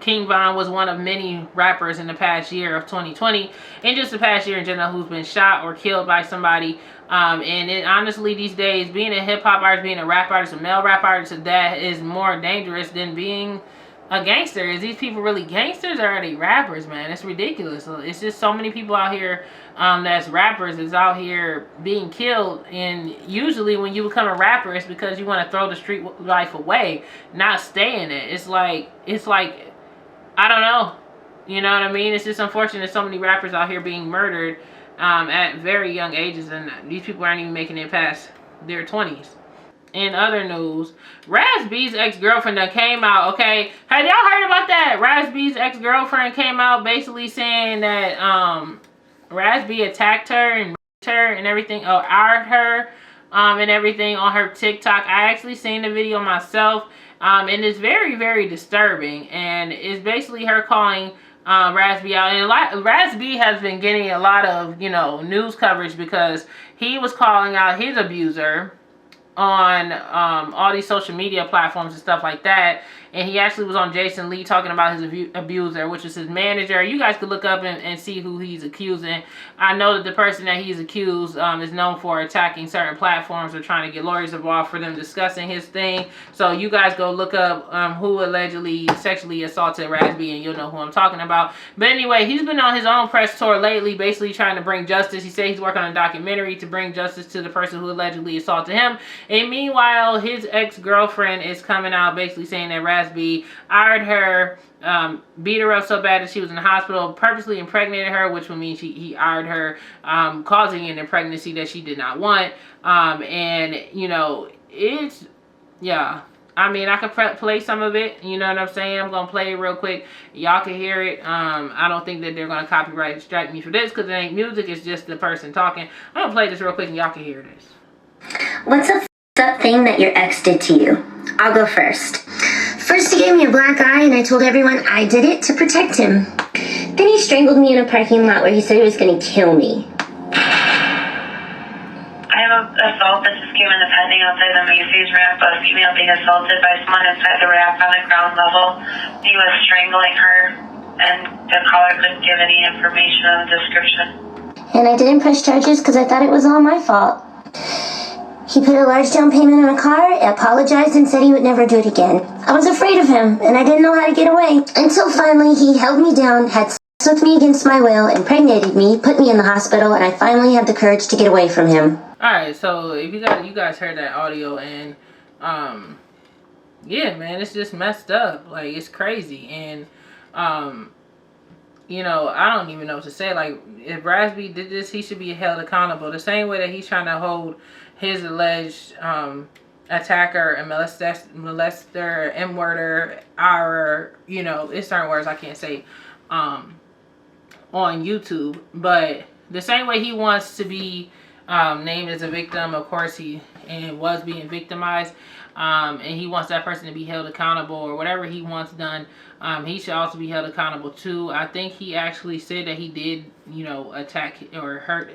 King Von was one of many rappers in the past year of 2020, and just the past year in general, who's been shot or killed by somebody. And honestly, these days, being a hip-hop artist, being a rap artist, a male rap artist, that is more dangerous than being a gangster. Is these people really gangsters, or are they rappers, man? It's ridiculous. It's just so many people out here that's rappers is out here being killed, and usually when you become a rapper, it's because you want to throw the street life away, not stay in it. It's like I don't know, you know what I mean? It's just unfortunate so many rappers out here being murdered at very young ages, and these people aren't even making it past their 20s. In other news, Raz B's ex-girlfriend that came out, okay? Have y'all heard about that? Raz B's ex-girlfriend came out basically saying that Raz B attacked her and raped her and everything, or outed her and everything on her TikTok. I actually seen the video myself, and it's very, very disturbing. And it's basically her calling Raz B out. And Raz B has been getting a lot of, you know, news coverage because he was calling out his abuser on all these social media platforms and stuff like that. and he actually was on Jason Lee talking about his abuser, which was his manager. You guys could look up and see who he's accusing. I know that the person that he's accused is known for attacking certain platforms or trying to get lawyers involved for them discussing his thing. So you guys go look up who allegedly sexually assaulted Raz-B, and you'll know who I'm talking about. But anyway, he's been on his own press tour lately, basically trying to bring justice. He said he's working on a documentary to bring justice to the person who allegedly assaulted him. And meanwhile, his ex-girlfriend is coming out basically saying that Raz-B hired her, beat her up so bad that she was in the hospital, purposely impregnated her, which would mean he hired her, causing an pregnancy that she did not want. And, you know, it's, yeah. I mean, I could play some of it. You know what I'm saying? I'm going to play it real quick. Y'all can hear it. I don't think that they're going to copyright strike me for this because it ain't music. It's just the person talking. I'm going to play this real quick and y'all can hear this. What's a up thing that your ex did to you? I'll go first. First, he gave me a black eye and I told everyone I did it to protect him. Then he strangled me in a parking lot where he said he was going to kill me. I have an assault that just came into pending outside the Macy's ramp. A female being assaulted by someone inside the ramp on the ground level. He was strangling her, and the caller couldn't give any information on the description. And I didn't press charges because I thought it was all my fault. He put a large down payment on a car, apologized, and said he would never do it again. I was afraid of him, and I didn't know how to get away. Until finally he held me down, had sex with me against my will, impregnated me, put me in the hospital, and I finally had the courage to get away from him. Alright, so if you guys heard that audio, and yeah, man, it's just messed up. Like, it's crazy. And you know, I don't even know what to say. Like, if Raz-B did this, he should be held accountable the same way that he's trying to hold his alleged attacker and molester, M-worder, you know, it's certain words I can't say on YouTube. But the same way he wants to be named as a victim, of course he was being victimized, and he wants that person to be held accountable, or whatever he wants done, he should also be held accountable too. I think he actually said that he did, you know, attack or hurt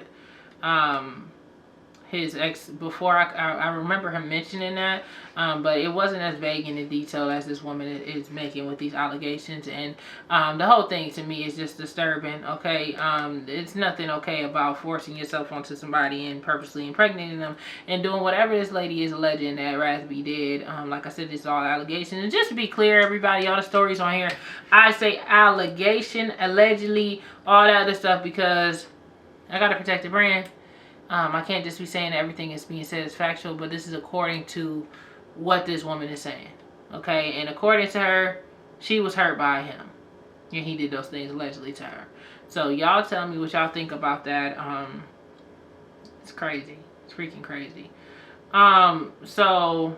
his ex before. I remember him mentioning that, but it wasn't as vague in the detail as this woman is making with these allegations. And the whole thing to me is just disturbing. Okay, it's nothing okay about forcing yourself onto somebody and purposely impregnating them and doing whatever this lady is alleging that Raz-B did. Like I said, it's all allegations. And just to be clear, everybody, all the stories on here, I say allegation, allegedly, all that other stuff, because I gotta protect the brand. I can't just be saying that everything is being said is factual, but this is according to what this woman is saying. Okay, and according to her, she was hurt by him, and he did those things allegedly to her. So y'all tell me what y'all think about that. It's crazy. It's freaking crazy. So,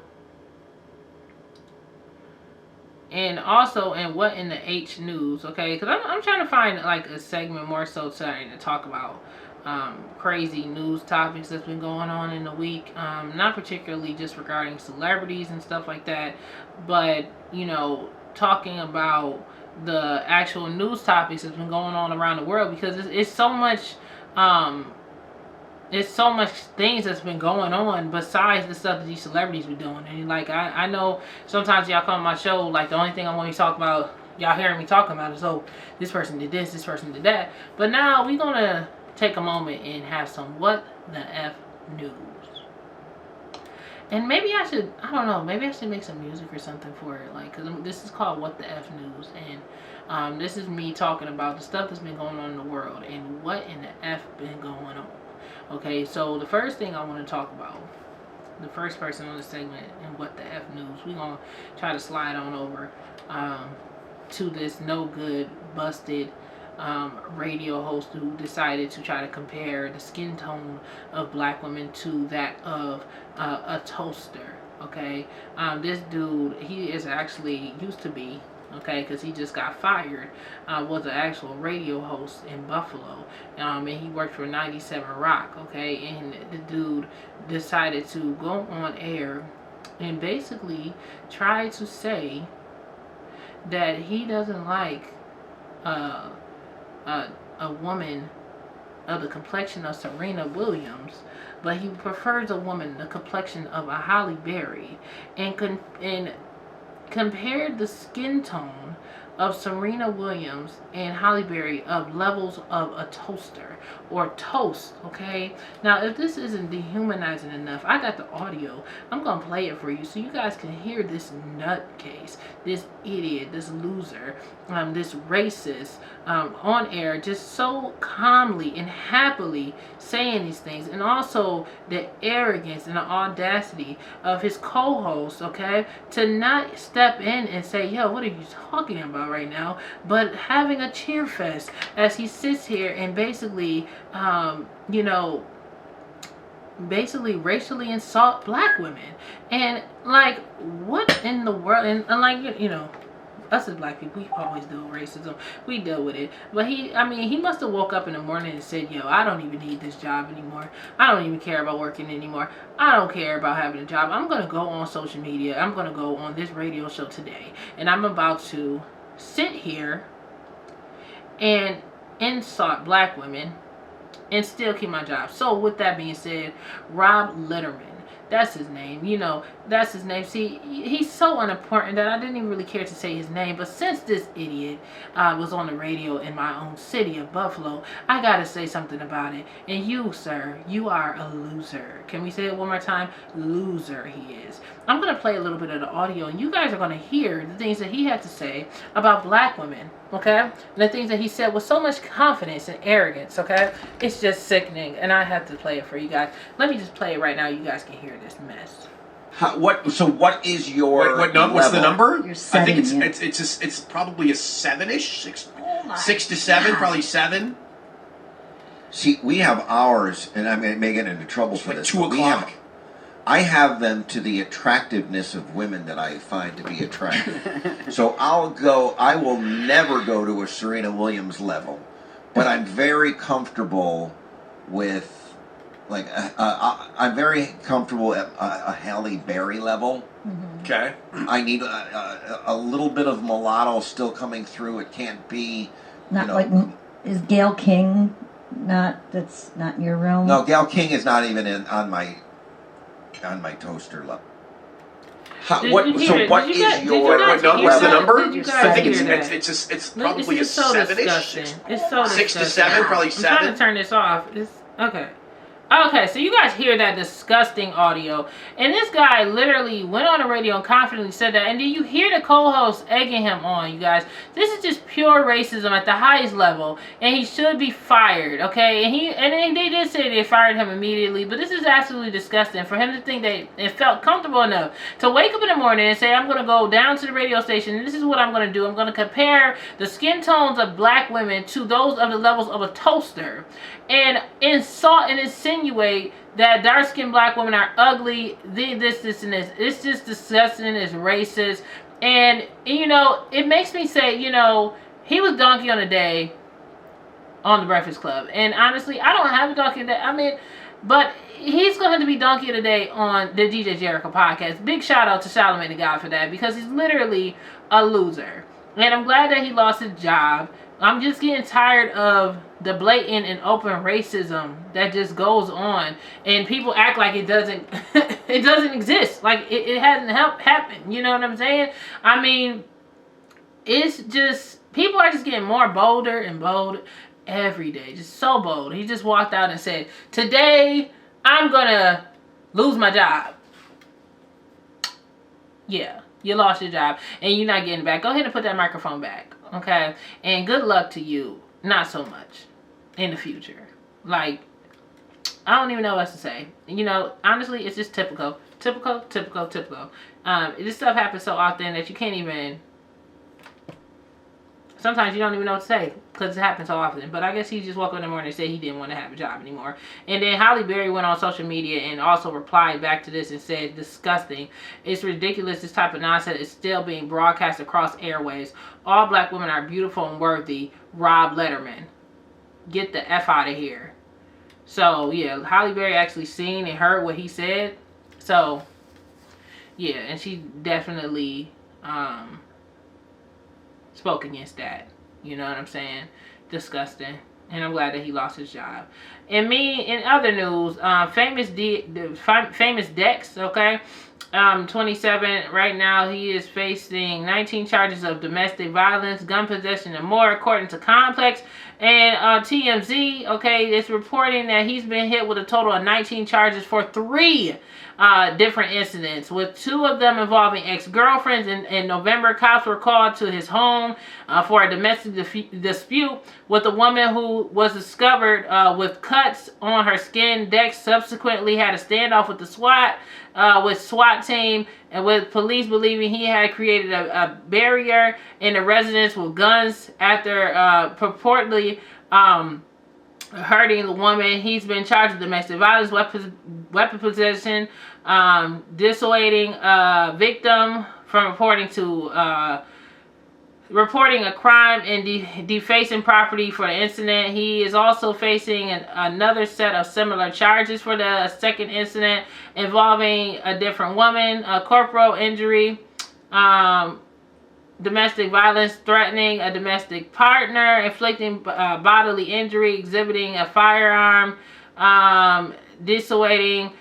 and also, and what in the H news? Okay, because I'm trying to find like a segment more so to talk about crazy news topics that's been going on in the week, not particularly just regarding celebrities and stuff like that, but, you know, talking about the actual news topics that's been going on around the world, because it's so much things that's been going on besides the stuff that these celebrities be doing. And like, I know sometimes y'all come on my show, like the only thing I want to talk about, y'all hearing me talking about is, oh, this person did this person did that. But now we gonna take a moment and have some what the F news. And maybe I should, I don't know, maybe I should make some music or something for it. Like, because this is called What the F News. And this is me talking about the stuff that's been going on in the world and what in the F been going on. Okay, so the first thing I want to talk about, the first person on the segment and What the F News, we're going to try to slide on over to this no good, busted radio host who decided to try to compare the skin tone of black women to that of a toaster. Okay, this dude, he is actually used to be, okay, because he just got fired, was an actual radio host in Buffalo, and he worked for 97 Rock. Okay, and the dude decided to go on air and basically try to say that he doesn't like a woman of the complexion of Serena Williams, but he prefers a woman the complexion of a Halle Berry, and compared the skin tone of Serena Williams and Halle Berry of levels of a toaster or toast, okay? Now, if this isn't dehumanizing enough, I got the audio. I'm going to play it for you so you guys can hear this nutcase, this idiot, this loser, this racist on air just so calmly and happily saying these things, and also the arrogance and the audacity of his co-host, okay, to not step in and say, yo, what are you talking about right now, but having a cheer fest as he sits here and basically basically racially insult black women. And like, what in the world? And like, us as black people, we always deal with racism. We deal with it. But he must have woke up in the morning and said, yo, I don't even need this job anymore. I don't even care about working anymore. I don't care about having a job. I'm going to go on social media. I'm going to go on this radio show today. And I'm about to sit here and insult black women and still keep my job. So with that being said, Rob Litterman, that's his name. That's his name. See, he's so unimportant that I didn't even really care to say his name. But since this idiot was on the radio in my own city of Buffalo, I got to say something about it. And you, sir, you are a loser. Can we say it one more time? Loser he is. I'm going to play a little bit of the audio, and you guys are going to hear the things that he had to say about black women, okay? And the things that he said with so much confidence and arrogance, okay? It's just sickening, and I have to play it for you guys. Let me just play it right now. You guys can hear this mess. So what is your what's the number? You're I think setting it's probably a 7-ish, 6 to 7, God. probably 7. See, we have ours, and I may get into trouble for Like this. 2 but o'clock. I have them to the attractiveness of women that I find to be attractive. So I will never go to a Serena Williams level, but I'm very comfortable with, like, I'm very comfortable at a Halle Berry level. Okay. I need a little bit of mulatto still coming through. It can't be, Not like, is Gail King that's not in your realm? No, Gail King is not even on my toaster level. What is your Did you what's the guys number? hear I think that? it's probably a This is so 7-ish. disgusting. It's so 6 to disgusting. 7, probably I'm trying 7. to turn this off. Okay, so you guys hear that disgusting audio, and this guy literally went on the radio and confidently said that, and then you hear the co-host egging him on, you guys. This is just pure racism at the highest level, and he should be fired, okay? And they did say they fired him immediately, but this is absolutely disgusting for him to think that it felt comfortable enough to wake up in the morning and say, I'm going to go down to the radio station, and this is what I'm going to do. I'm going to compare the skin tones of black women to those of the levels of a toaster, and insult and insinuate that dark-skinned black women are ugly, this, and this. It's just disgusting. It's racist. And, it makes me say, he was donkey on the day on the Breakfast Club. And honestly, I don't have a donkey of the day. But he's going to have to be donkey of the day on the DJ Jericho podcast. Big shout out to Charlamagne the God for that, because he's literally a loser. And I'm glad that he lost his job. I'm just getting tired of the blatant and open racism that just goes on, and people act like it doesn't it doesn't exist, like it hasn't happened. You know what I'm saying? It's just, people are just getting more bolder and bolder every day, just so bold. He just walked out and said, today I'm gonna lose my job. Yeah, you lost your job and you're not getting it back. Go ahead and put that microphone back. Okay, and good luck to you. Not so much in the future. Like, I don't even know what else to say. Honestly, it's just typical. This stuff happens so often that you can't even. Sometimes you don't even know what to say because it happens so often. But I guess he just woke up in the morning and said he didn't want to have a job anymore. And then Halle Berry went on social media and also replied back to this and said, disgusting. It's ridiculous this type of nonsense is still being broadcast across airways. All black women are beautiful and worthy. Rob Letterman. Get the F out of here. So, yeah, Halle Berry actually seen and heard what he said. So, yeah, and she definitely spoke against that. You know what I'm saying? Disgusting. And I'm glad that he lost his job. And in other news, famous Dex, okay? 27. Right now, he is facing 19 charges of domestic violence, gun possession, and more, according to Complex. And TMZ, okay, is reporting that he's been hit with a total of 19 charges for 3 different incidents, with 2 of them involving ex-girlfriends. In November, cops were called to his home for a domestic dispute with a woman who was discovered with cuts on her skin. Dex subsequently had a standoff with the SWAT team, and with police believing he had created a barrier in the residence with guns after purportedly hurting the woman. He's been charged with domestic violence, weapon possession, dissuading a victim from reporting a crime, and defacing property for the incident. He is also facing another set of similar charges for the second incident involving a different woman, a corporal injury, domestic violence, threatening a domestic partner, inflicting bodily injury, exhibiting a firearm, dissuading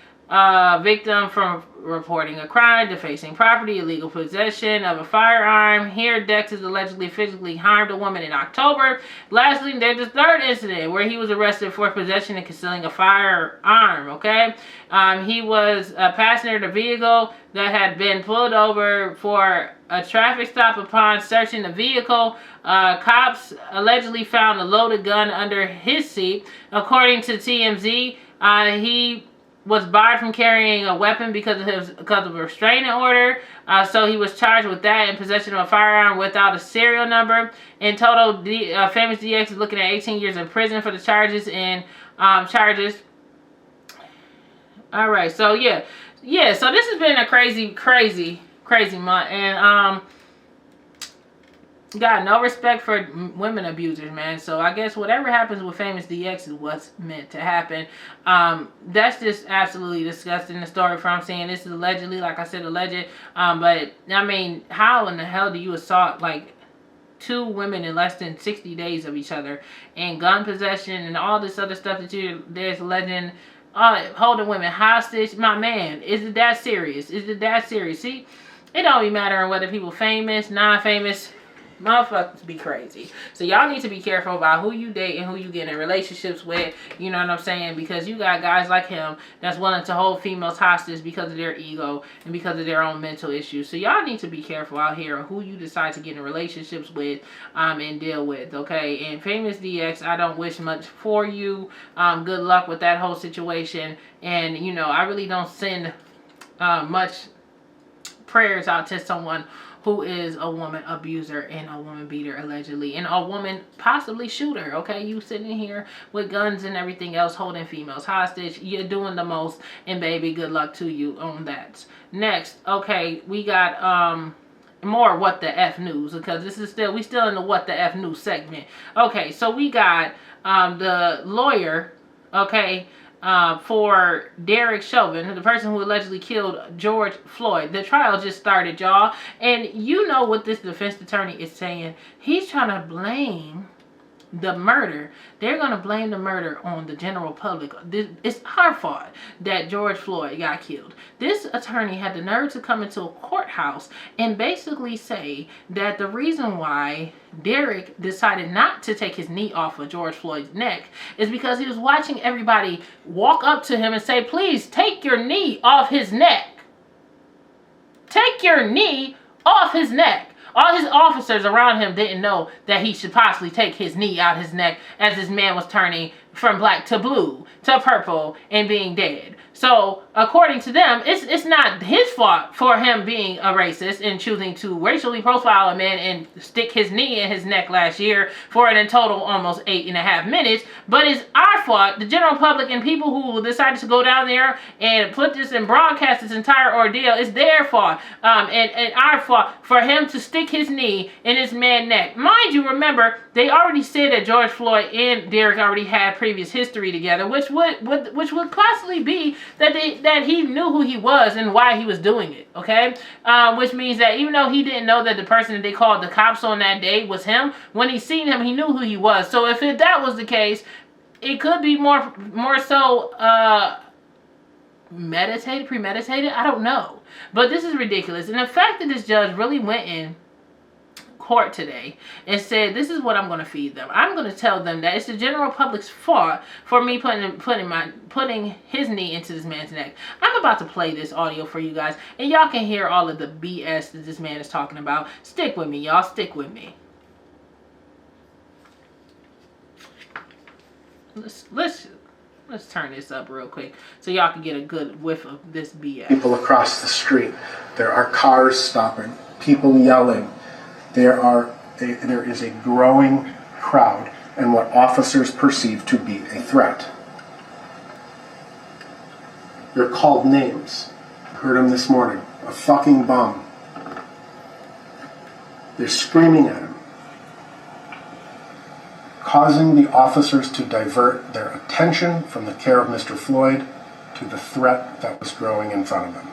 victim from reporting a crime, defacing property, illegal possession of a firearm. Here, Dex is allegedly physically harmed a woman in October. Lastly, there's the third incident where he was arrested for possession and concealing a firearm, okay? He was a passenger of the vehicle that had been pulled over for a traffic stop. Upon searching the vehicle, cops allegedly found a loaded gun under his seat. According to TMZ, he was barred from carrying a weapon because of a restraining order. So he was charged with that and possession of a firearm without a serial number. In total, Famous DX is looking at 18 years in prison for the charges. All right, so yeah. So this has been a crazy month, and got no respect for women abusers, man. So I guess whatever happens with Famous DX is what's meant to happen. That's just absolutely disgusting. The story from saying this is allegedly, like I said, alleged. But I mean, how in the hell do you assault like 2 women in less than 60 days of each other, and gun possession and all this other stuff that there's alleged, holding women hostage? My man, is it that serious? See, it don't even matter whether people famous, non-famous. Motherfuckers be crazy. So y'all need to be careful about who you date and who you get in relationships with. You know what I'm saying? Because you got guys like him that's willing to hold females hostage because of their ego and because of their own mental issues. So y'all need to be careful out here who you decide to get in relationships with and deal with, okay? And Famous DX, I don't wish much for you. Good luck with that whole situation. And, you know, I really don't send much prayers out to someone who is a woman abuser and a woman beater allegedly, and a woman possibly shooter, okay? You sitting here with guns and everything else holding females hostage. You're doing the most, and baby, good luck to you on that. Next, okay, we got more what the F news, because we still in the what the F news segment. Okay, so we got the lawyer, okay, for Derek Chauvin, the person who allegedly killed George Floyd. The trial just started, y'all. And you know what this defense attorney is saying. He's trying to blame the murder. They're going to blame the murder on the general public. It's our fault that George Floyd got killed. This attorney had the nerve to come into a courthouse and basically say that the reason why Derek decided not to take his knee off of George Floyd's neck is because he was watching everybody walk up to him and say, please take your knee off his neck. Take your knee off his neck. All his officers around him didn't know that he should possibly take his knee out his neck as this man was turning from black to blue to purple and being dead. So, according to them, it's not his fault for him being a racist and choosing to racially profile a man and stick his knee in his neck last year for in total almost 8.5 minutes. But it's our fault, the general public and people who decided to go down there and put this and broadcast this entire ordeal. It's their fault and our fault for him to stick his knee in this man's neck. Mind you, remember, they already said that George Floyd and Derek already had previous history together, which would possibly be that he knew who he was and why he was doing it, okay? Which means that even though he didn't know that the person that they called the cops on that day was him, when he seen him, he knew who he was. So if that was the case, it could be more so premeditated? I don't know. But this is ridiculous. And the fact that this judge really went in court today and said, this is what I'm going to feed them. I'm going to tell them that it's the general public's fault for me putting his knee into this man's neck. I'm about to play this audio for you guys, and y'all can hear all of the BS that this man is talking about. Stick with me, y'all. Stick with me. Let's turn this up real quick so y'all can get a good whiff of this BS. People across the street. There are cars stopping, people yelling. There is a growing crowd and what officers perceive to be a threat. They're called names. I heard them this morning. A fucking bum. They're screaming at him, causing the officers to divert their attention from the care of Mr. Floyd to the threat that was growing in front of them.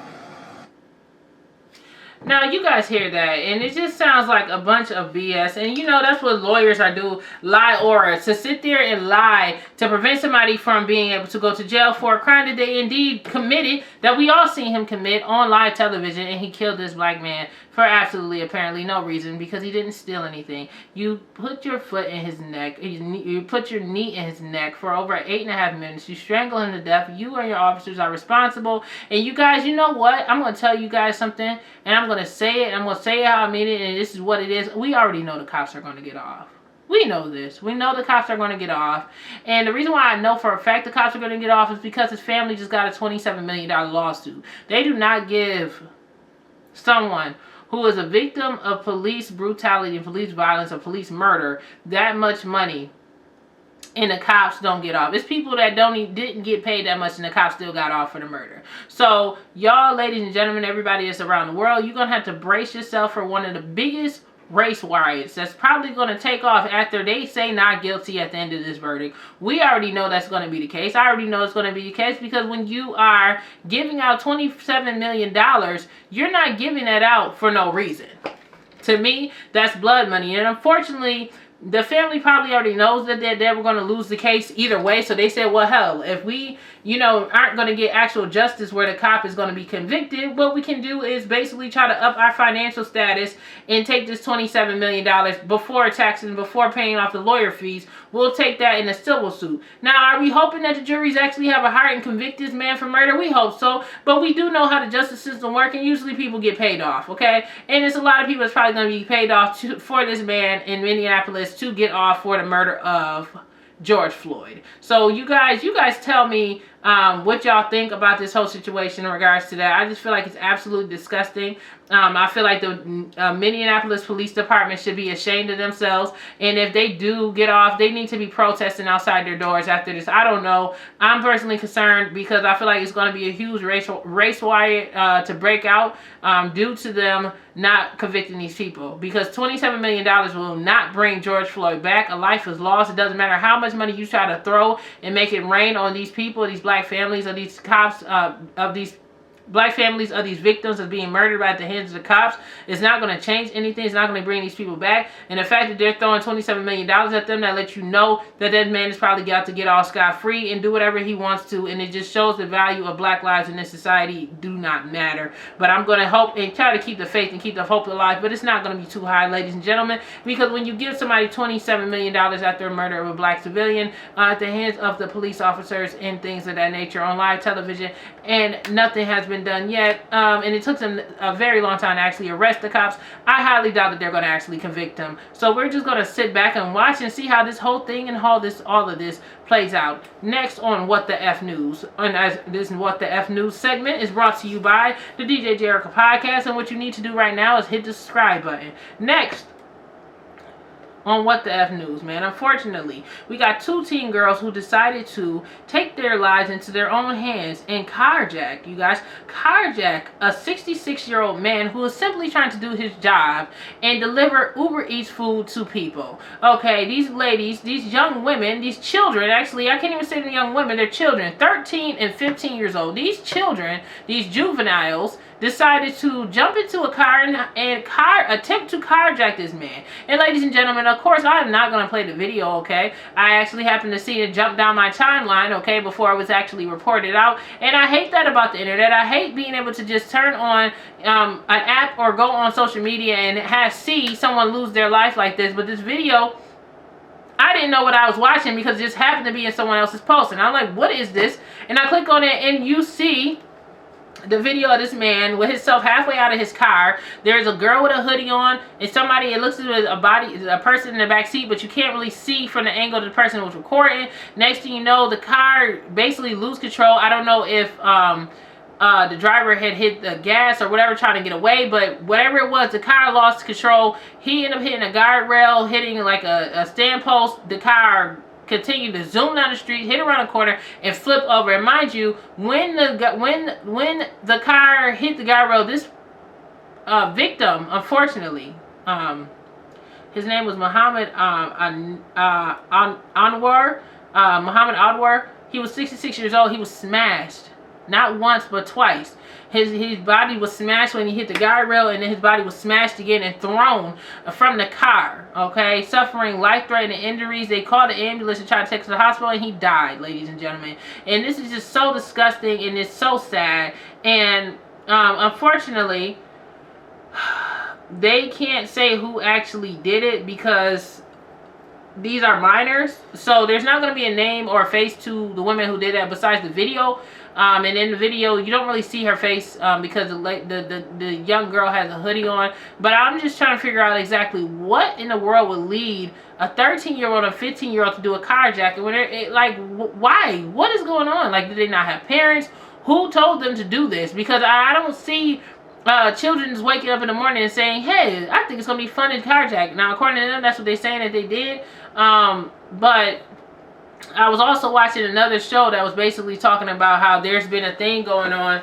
Now, you guys hear that, and it just sounds like a bunch of BS. And you know, that's what lawyers are do, lie or to sit there and lie to prevent somebody from being able to go to jail for a crime that they indeed committed, that we all seen him commit on live television, and he killed this black man for absolutely apparently no reason, because he didn't steal anything. You put your foot in his neck, you put your knee in his neck for over 8.5 minutes, you strangle him to death. You and your officers are responsible. And you guys, you know what? I'm going to tell you guys something, and I'm going to say it, I'm going to say it how I mean it, and this is what it is. We already know the cops are going to get off. We know this. We know the cops are going to get off. And the reason why I know for a fact the cops are going to get off is because his family just got a $27 million lawsuit. They do not give someone who is a victim of police brutality and police violence or police murder that much money, and the cops don't get off. It's people that didn't get paid that much, and the cops still got off for the murder. So y'all, ladies and gentlemen, everybody that's around the world, you're going to have to brace yourself for one of the biggest race riots that's probably going to take off after they say not guilty at the end of this verdict. We already know that's going to be the case. I already know it's going to be the case, because when you are giving out $27 million, you're not giving that out for no reason. To me, that's blood money. And unfortunately, the family probably already knows that they were going to lose the case either way. So they said, well, hell, if we, aren't going to get actual justice where the cop is going to be convicted, what we can do is basically try to up our financial status and take this $27 million before taxes and before paying off the lawyer fees. We'll take that in a civil suit. Now, are we hoping that the juries actually have a heart and convict this man for murder? We hope so. But we do know how the justice system works, and usually people get paid off, okay? And there's a lot of people that's probably going to be paid off for this man in Minneapolis to get off for the murder of George Floyd. So you guys tell me what y'all think about this whole situation in regards to that. I just feel like it's absolutely disgusting. I feel like the Minneapolis Police Department should be ashamed of themselves. And if they do get off, they need to be protesting outside their doors after this. I don't know. I'm personally concerned because I feel like it's going to be a huge race riot to break out due to them not convicting these people. Because $27 million will not bring George Floyd back. A life is lost. It doesn't matter how much money you try to throw and make it rain on these people, these black families, of these cops, of these black families of these victims of being murdered by the hands of the cops. It's not going to change anything. It's not going to bring these people back. And the fact that they're throwing $27 million at them, that lets you know that that man has probably got to get all scot-free and do whatever he wants to. And it just shows the value of black lives in this society do not matter. But I'm going to hope and try to keep the faith and keep the hope alive. But it's not going to be too high, ladies and gentlemen, because when you give somebody $27 million after a murder of a black civilian at the hands of the police officers and things of that nature on live television, and nothing has been done yet, and it took them a very long time to actually arrest the cops, I highly doubt that they're going to actually convict them. So we're just going to sit back and watch and see how this whole thing and all of this plays out. Next on What the F News, and as this What the F News segment is brought to you by the DJ Jerica Podcast, and what you need to do right now is hit the subscribe button. Next on What the F News, man. Unfortunately, we got two teen girls who decided to take their lives into their own hands and carjack a 66-year-old man who is simply trying to do his job and deliver Uber Eats food to people. Okay, these ladies, these young women, these children, actually, I can't even say the young women, they're children, 13 and 15 years old. These children, these juveniles, decided to jump into a car and attempt to carjack this man. And ladies and gentlemen, of course, I am not going to play the video, okay? I actually happened to see it jump down my timeline, okay, before it was actually reported out. And I hate that about the internet. I hate being able to just turn on an app or go on social media and see someone lose their life like this. But this video, I didn't know what I was watching because it just happened to be in someone else's post. And I'm like, what is this? And I click on it and you see the video of this man with himself halfway out of his car. There's a girl with a hoodie on and somebody, it looks like a person in the back seat, but you can't really see from the angle of the person who was recording. Next thing you know, the car basically lose control. I don't know if the driver had hit the gas or whatever trying to get away, but whatever it was, the car lost control. He ended up hitting a guardrail, hitting like a stand post. The car continued to zoom down the street, hit around the corner, and flip over. And mind you, when the car hit the guardrail, this victim, unfortunately, his name was Muhammad Anwar. Muhammad Anwar. He was 66 years old. He was smashed. Not once, but twice. His body was smashed when he hit the guardrail, and then his body was smashed again and thrown from the car, okay? Suffering life-threatening injuries. They called the ambulance and tried to take him to the hospital, and he died, ladies and gentlemen. And this is just so disgusting, and it's so sad. And unfortunately, they can't say who actually did it because these are minors. So there's not going to be a name or a face to the woman who did that besides the video. And in the video, you don't really see her face because the young girl has a hoodie on. But I'm just trying to figure out exactly what in the world would lead a 13-year-old and 15-year-old to do a carjacking when why? What is going on? Like, did they not have parents? Who told them to do this? Because I don't see children just waking up in the morning and saying, hey, I think it's going to be fun to carjack. Now, according to them, that's what they're saying that they did. But I was also watching another show that was basically talking about how there's been a thing going on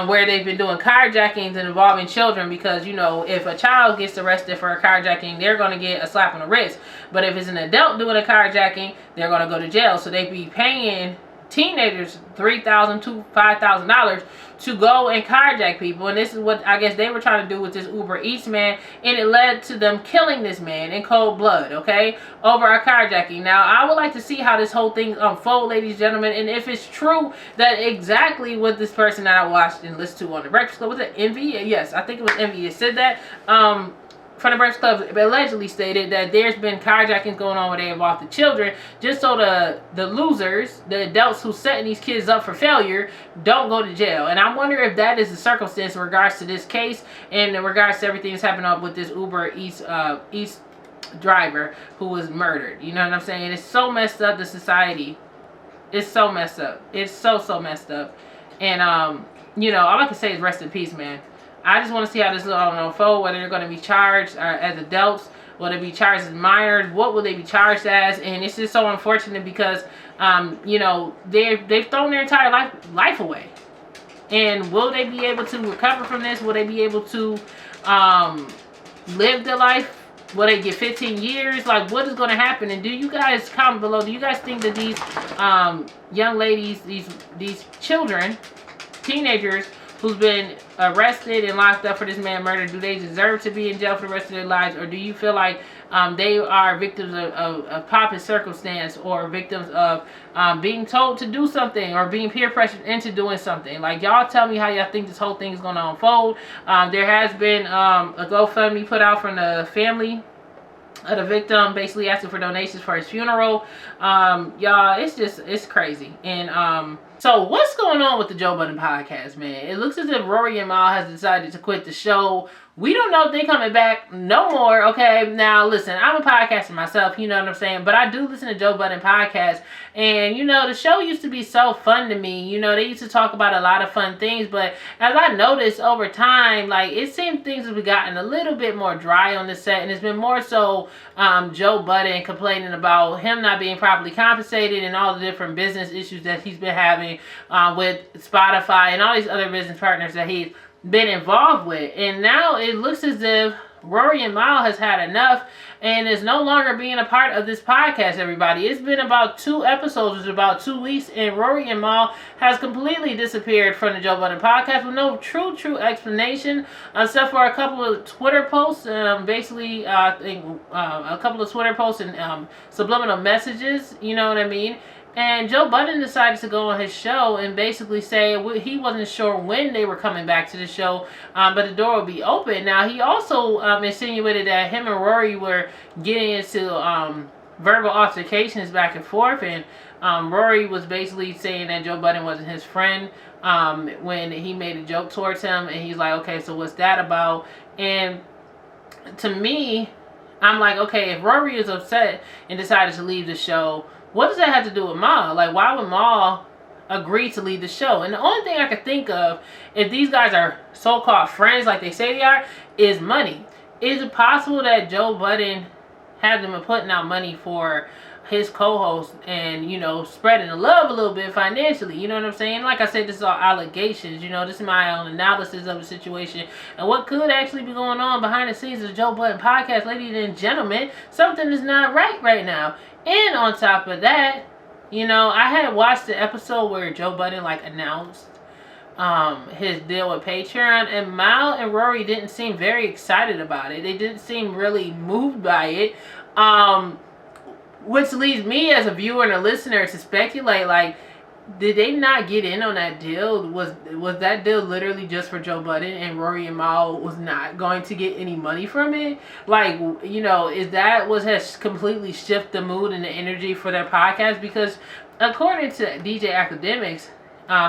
where they've been doing carjackings and involving children because, you know, if a child gets arrested for a carjacking, they're going to get a slap on the wrist. But if it's an adult doing a carjacking, they're going to go to jail. So they be paying teenagers $3,000 to $5,000 to go and carjack people. And this is what I guess they were trying to do with this Uber Eats man, and it led to them killing this man in cold blood, okay, over a carjacking. Now, I would like to see how this whole thing unfolds, ladies and gentlemen, and if it's true that exactly what this person that I watched and listened to on the Breakfast Club, was it Envy? Yes, I think it was Envy. It said that from the Breakfast Club allegedly stated that there's been carjackings going on where they involve the children just so the losers, the adults who setting these kids up for failure, don't go to jail. And I wonder if that is the circumstance in regards to this case and in regards to everything that's happening up with this Uber Eats driver who was murdered. You know what I'm saying? It's so messed up, the society. It's so messed up. It's so messed up. And you know, all I can say is rest in peace, man. I just want to see how this will unfold, whether they're going to be charged as adults, will they be charged as minors, what will they be charged as, and it's just so unfortunate because, you know, they've thrown their entire life away. And will they be able to recover from this? Will they be able to live their life? Will they get 15 years? Like, what is going to happen? And do you guys comment below, do you guys think that these young ladies, these children, teenagers, who's been arrested and locked up for this man murder, do they deserve to be in jail for the rest of their lives? Or do you feel like they are victims of pop and circumstance, or victims of being told to do something, or being peer pressured into doing something? Like, y'all tell me how y'all think this whole thing is going to unfold. There has been a GoFundMe put out from the family of the victim, basically asking for donations for his funeral. Y'all, it's crazy. And so what's going on with the Joe Budden podcast, man? It looks as if Rory and Mal has decided to quit the show. We don't know if they're coming back no more, okay? Now, listen, I'm a podcaster myself, you know what I'm saying? But I do listen to Joe Budden podcast. And, you know, the show used to be so fun to me. You know, they used to talk about a lot of fun things. But as I noticed over time, like, it seemed things have gotten a little bit more dry on the set. And it's been more so Joe Budden complaining about him not being properly compensated and all the different business issues that he's been having with Spotify and all these other business partners that he's been involved with. And now it looks as if Rory and Mal has had enough and is no longer being a part of this podcast, everybody. It's been about 2 episodes, it's about 2 weeks, and Rory and Mal has completely disappeared from the Joe Budden podcast with no true explanation, except for a couple of Twitter posts, basically, I think, a couple of Twitter posts and subliminal messages, you know what I mean? And Joe Budden decided to go on his show and basically say he wasn't sure when they were coming back to the show, but the door would be open. Now, he also insinuated that him and Rory were getting into verbal altercations back and forth, and Rory was basically saying that Joe Budden wasn't his friend when he made a joke towards him, and he's like, okay, so what's that about? And to me, I'm like, okay, if Rory is upset and decided to leave the show, what does that have to do with Mal? Like, why would Mal agree to leave the show? And the only thing I could think of, if these guys are so-called friends like they say they are, is money. Is it possible that Joe Budden has them putting out money for his co-host and, you know, spreading the love a little bit financially? You know what I'm saying? Like I said, this is all allegations. You know, this is my own analysis of the situation and what could actually be going on behind the scenes of the Joe Budden podcast. Ladies and gentlemen, something is not right now. And on top of that, you know, I had watched the episode where Joe Budden like announced his deal with Patreon, and Mal and Rory didn't seem very excited about it. They didn't seem really moved by it, which leads me as a viewer and a listener to speculate, like, did they not get in on that deal? Was that deal literally just for Joe Budden and Rory and Mal was not going to get any money from it? Like, you know, is that what has completely shifted the mood and the energy for their podcast? Because according to DJ Academics,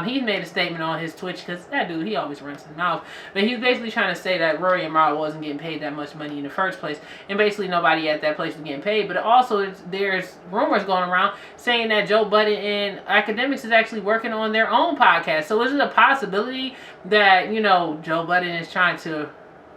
he made a statement on his Twitch, because that dude, he always runs his mouth. But he's basically trying to say that Rory and Mal wasn't getting paid that much money in the first place. And basically nobody at that place was getting paid. But also there's rumors going around saying that Joe Budden and Academics is actually working on their own podcast. So is it a possibility that, you know, Joe Budden is trying to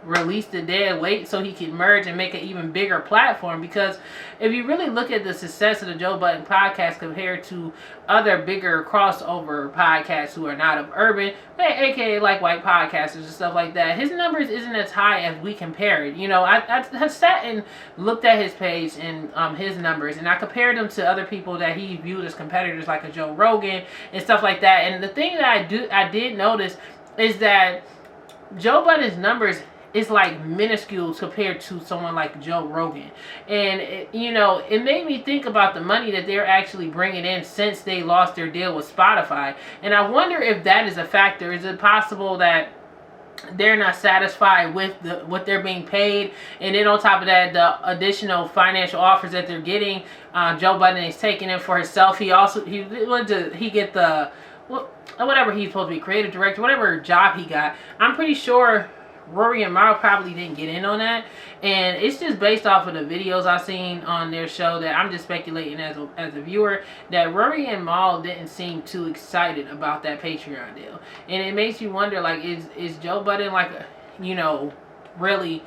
release the dead weight so he can merge and make an even bigger platform? Because if you really look at the success of the Joe Budden podcast compared to other bigger crossover podcasts who are not of urban, aka like white podcasters and stuff like that, his numbers isn't as high as we compare it. You know, I sat and looked at his page and his numbers, and I compared them to other people that he viewed as competitors like a Joe Rogan and stuff like that. And the thing that I did notice is that Joe Budden's numbers is like minuscule compared to someone like Joe Rogan. And it, you know, it made me think about the money that they're actually bringing in since they lost their deal with Spotify. And I wonder if that is a factor. Is it possible that they're not satisfied with what they're being paid, and then on top of that, the additional financial offers that they're getting, Joe Budden is taking it for himself. He get the whatever he's supposed to be, creative director, whatever job he got. I'm pretty sure Rory and Mal probably didn't get in on that, and it's just based off of the videos I've seen on their show that I'm just speculating as a viewer that Rory and Mal didn't seem too excited about that Patreon deal. And it makes you wonder, like, is Joe Budden like really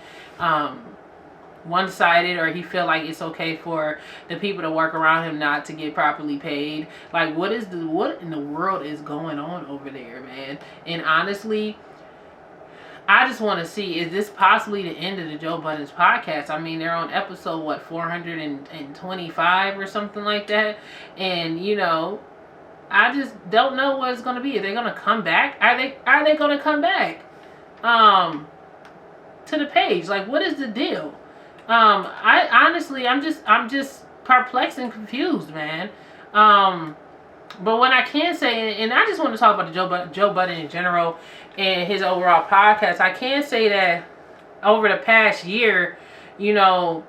one-sided, or he feel like it's okay for the people to work around him not to get properly paid? Like, what in the world is going on over there, man? And honestly, I just want to see, is this possibly the end of the Joe Budden's podcast? I mean, they're on episode, 425 or something like that. And, you know, I just don't know what it's going to be. Are they going to come back? Are they going to come back to the page? Like, what is the deal? I honestly, I'm just perplexed and confused, man. But what I can say, and I just want to talk about the Joe Budden in general and his overall podcast, I can say that over the past year, you know,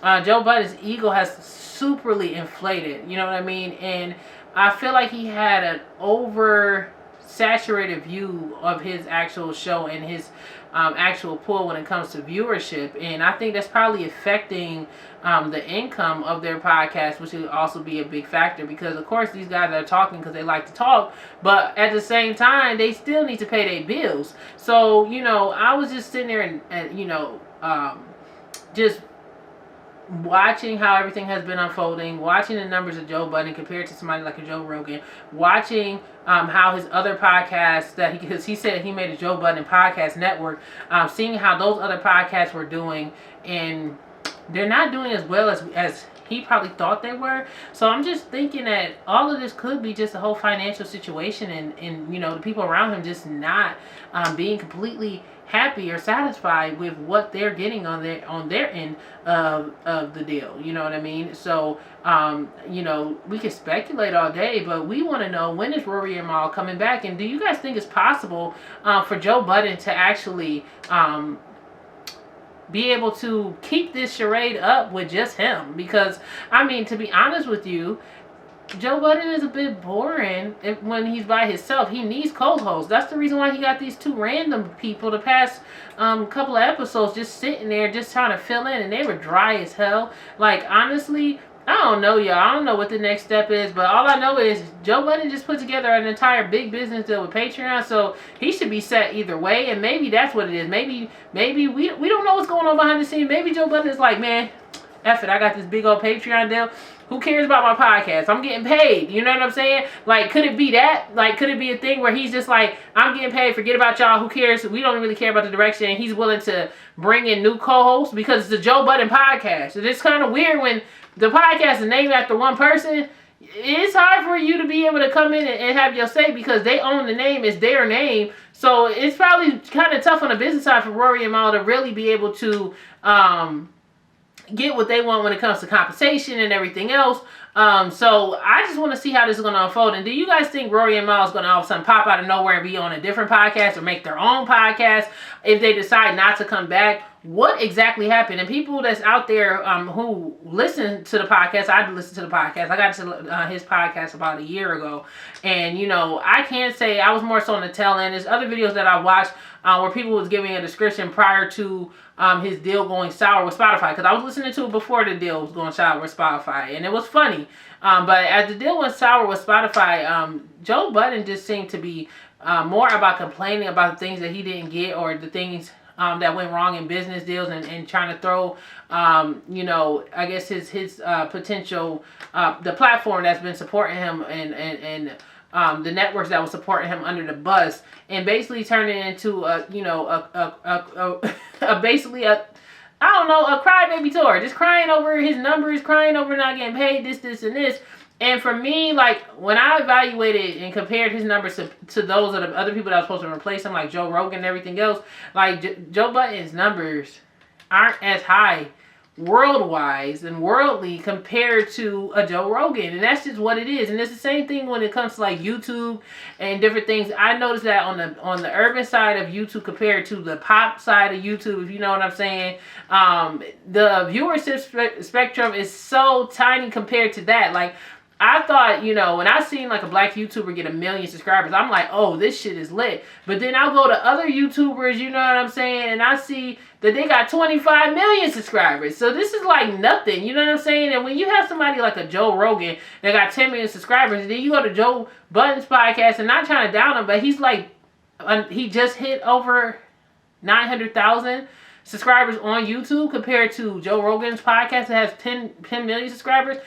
Joe Budden's ego has superly inflated, you know what I mean? And I feel like he had an oversaturated view of his actual show and his actual pull when it comes to viewership. And I think that's probably affecting the income of their podcast, which would also be a big factor, because of course these guys are talking because they like to talk, but at the same time they still need to pay their bills. So, you know, I was just sitting there and you know, just watching how everything has been unfolding, watching the numbers of Joe Budden compared to somebody like a Joe Rogan, watching how his other podcasts because he said he made a Joe Budden podcast network, seeing how those other podcasts were doing, and they're not doing as well as he probably thought they were. So I'm just thinking that all of this could be just a whole financial situation, and the people around him just not being completely happy or satisfied with what they're getting on their end of the deal. You know what I mean? So we can speculate all day, but we want to know, when is Rory and Mal coming back, and do you guys think it's possible for Joe Budden to actually be able to keep this charade up with just him? Because to be honest with you, Joe Budden is a bit boring when he's by himself. He needs co-hosts. That's the reason why he got these two random people the past couple of episodes just sitting there just trying to fill in, and they were dry as hell. Like, honestly, I don't know, y'all. I don't know what the next step is, but all I know is Joe Budden just put together an entire big business deal with Patreon, so he should be set either way, and maybe that's what it is. Maybe we don't know what's going on behind the scenes. Maybe Joe Budden is like, man, F it, I got this big old Patreon deal. Who cares about my podcast? I'm getting paid. You know what I'm saying? Like, could it be that? Like, could it be a thing where he's just like, I'm getting paid, forget about y'all, who cares? We don't really care about the direction, and he's willing to bring in new co-hosts because it's a Joe Budden podcast. And it's kind of weird when the podcast is named after one person. It's hard for you to be able to come in and have your say because they own the name. It's their name. So it's probably kind of tough on the business side for Rory and Mal to really be able to get what they want when it comes to compensation and everything else. So I just want to see how this is going to unfold. And do you guys think Rory and Mal is going to all of a sudden pop out of nowhere and be on a different podcast or make their own podcast if they decide not to come back? What exactly happened? And people that's out there who listen to the podcast, I listen to the podcast. I got to his podcast about a year ago. And, I can't say, I was more so on the tail end. There's other videos that I watched where people was giving a description prior to his deal going sour with Spotify. Because I was listening to it before the deal was going sour with Spotify. And it was funny. But as the deal went sour with Spotify, Joe Budden just seemed to be more about complaining about the things that he didn't get or the things that went wrong in business deals and trying to throw, I guess his potential, the platform that's been supporting him and the networks that were supporting him under the bus, and basically turning it into basically a crybaby tour, just crying over his numbers, crying over not getting paid, this, and this. And for me, like, when I evaluated and compared his numbers to those of the other people that was supposed to replace him, like Joe Rogan and everything else, like, Joe Budden's numbers aren't as high world-wise and worldly compared to a Joe Rogan. And that's just what it is. And it's the same thing when it comes to, like, YouTube and different things. I noticed that on the urban side of YouTube compared to the pop side of YouTube, if you know what I'm saying, the viewership spectrum is so tiny compared to that. Like, I thought, when I seen like a black YouTuber get 1 million subscribers, I'm like, oh, this shit is lit. But then I'll go to other YouTubers, you know what I'm saying, and I see that they got 25 million subscribers. So this is like nothing, you know what I'm saying? And when you have somebody like a Joe Rogan that got 10 million subscribers, and then you go to Joe Budden's podcast, and not trying to down him, but he's like, he just hit over 900,000 subscribers on YouTube compared to Joe Rogan's podcast that has 10 million subscribers.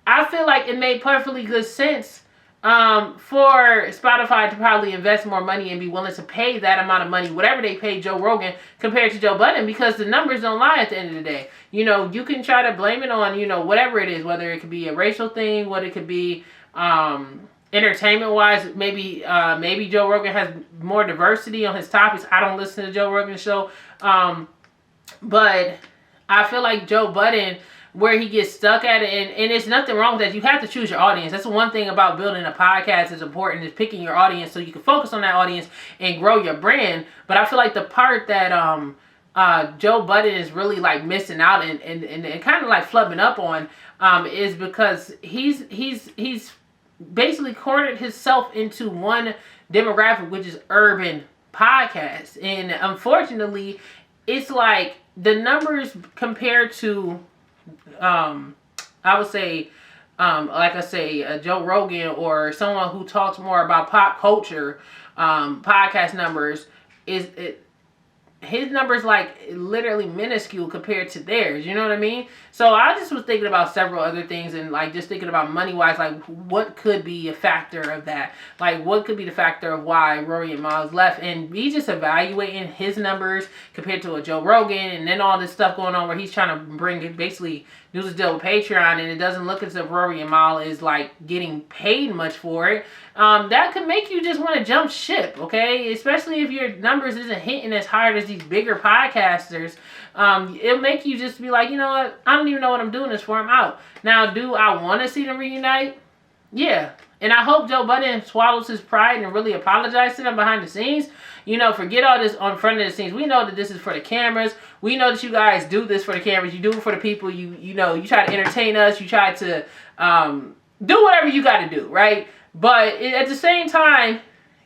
I feel like it made perfectly good sense for Spotify to probably invest more money and be willing to pay that amount of money, whatever they pay Joe Rogan compared to Joe Budden, because the numbers don't lie at the end of the day. You can try to blame it on, whatever it is, whether it could be a racial thing, what it could be entertainment-wise. Maybe Joe Rogan has more diversity on his topics. I don't listen to Joe Rogan's show. But I feel like Joe Budden, where he gets stuck at it, and there's nothing wrong with that. You have to choose your audience. That's the one thing about building a podcast that's important, is picking your audience so you can focus on that audience and grow your brand. But I feel like the part that Joe Budden is really like missing out and kind of like flubbing up on is because he's basically cornered himself into one demographic, which is urban podcasts. And unfortunately, it's like the numbers compared to I would say, like I say, Joe Rogan or someone who talks more about pop culture, podcast numbers his numbers like literally minuscule compared to theirs. You know what I mean? So I just was thinking about several other things and like just thinking about money wise, like what could be a factor of that? Like what could be the factor of why Rory and Miles left? And me just evaluating his numbers compared to a Joe Rogan and then all this stuff going on where he's trying to bring it, basically do this deal with Patreon, and it doesn't look as if Rory and Mal is like getting paid much for it. That could make you just want to jump ship, okay? Especially if your numbers isn't hitting as hard as these bigger podcasters. It'll make you just be like, you know what? I don't even know what I'm doing this for. I'm out. Now, do I want to see them reunite? Yeah. And I hope Joe Budden swallows his pride and really apologizes to them behind the scenes. You know, forget all this on front of the scenes. We know that this is for the cameras. We know that you guys do this for the cameras. You do it for the people. You know, you try to entertain us. You try to do whatever you got to do, right? But at the same time,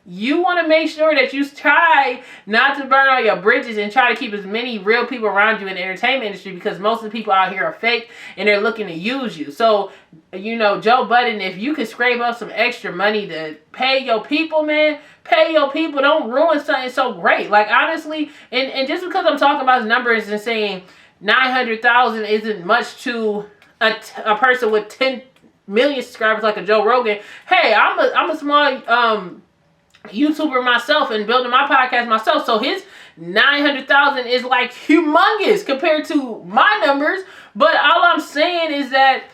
you want to make sure that you try not to burn all your bridges and try to keep as many real people around you in the entertainment industry, because most of the people out here are fake and they're looking to use you. So, you know, Joe Budden, if you could scrape up some extra money to pay your people, man, pay your people. Don't ruin something so great. Like, honestly, and just because I'm talking about numbers and saying 900,000 isn't much to a person with 10 million subscribers like a Joe Rogan. Hey, I'm a small YouTuber myself and building my podcast myself, so his 900,000 is like humongous compared to my numbers. But all I'm saying is that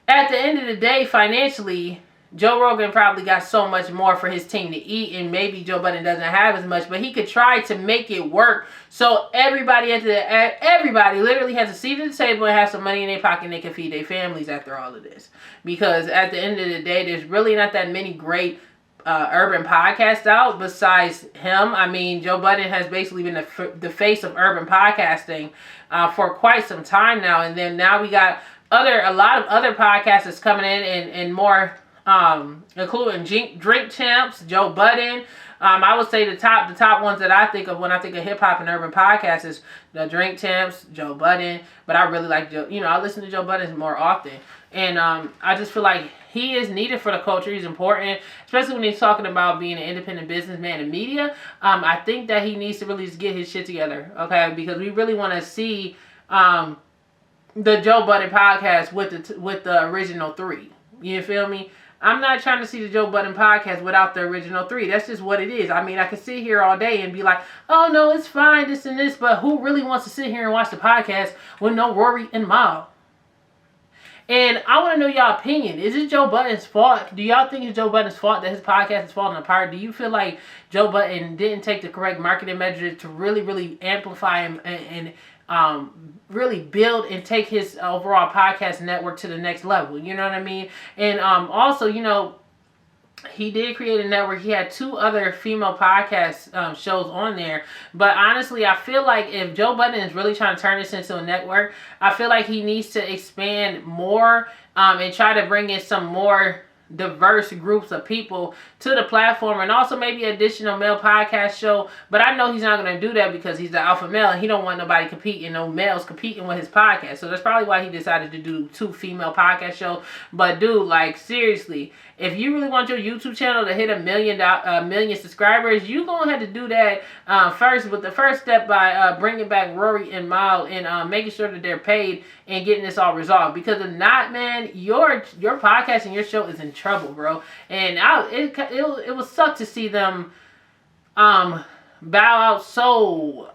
at the end of the day, financially, Joe Rogan probably got so much more for his team to eat, and maybe Joe Budden doesn't have as much, but he could try to make it work so everybody literally has a seat at the table and has some money in their pocket and they can feed their families after all of this. Because at the end of the day, there's really not that many great urban podcasts out besides him. I mean, Joe Budden has basically been the face of urban podcasting for quite some time now, and then now we got a lot of other podcasters coming in and more, including Drink Champs, Joe Budden. I would say the top ones that I think of when I think of hip hop and urban podcasts is the Drink Champs, Joe Budden. But I really like Joe. You know, I listen to Joe Budden more often, and I just feel like he is needed for the culture. He's important, especially when he's talking about being an independent businessman in media. I think that he needs to really just get his shit together, okay? Because we really want to see the Joe Budden podcast with the original three. You feel me? I'm not trying to see the Joe Budden podcast without the original three. That's just what it is. I mean, I could sit here all day and be like, oh, no, it's fine, this and this, but who really wants to sit here and watch the podcast with no Rory and Mal? And I want to know y'all opinion. Is it Joe Budden's fault? Do y'all think it's Joe Budden's fault that his podcast is falling apart? Do you feel like Joe Budden didn't take the correct marketing measures to really, really amplify him and really build and take his overall podcast network to the next level? You know what I mean? And also, you know, he did create a network. He had 2 other female podcast shows on there. But honestly, I feel like if Joe Budden is really trying to turn this into a network, I feel like he needs to expand more and try to bring in some more diverse groups of people to the platform, and also maybe additional male podcast show. But I know he's not going to do that because he's the alpha male and he don't want nobody competing, no males competing with his podcast. So that's probably why he decided to do 2 female podcast shows. But dude, like, seriously, if you really want your YouTube channel to hit a million subscribers, you're going to have to do that first. But the first step by bringing back Rory and Mal and making sure that they're paid and getting this all resolved. Because if not, man, your podcast and your show is in trouble, bro. And it would suck to see them bow out so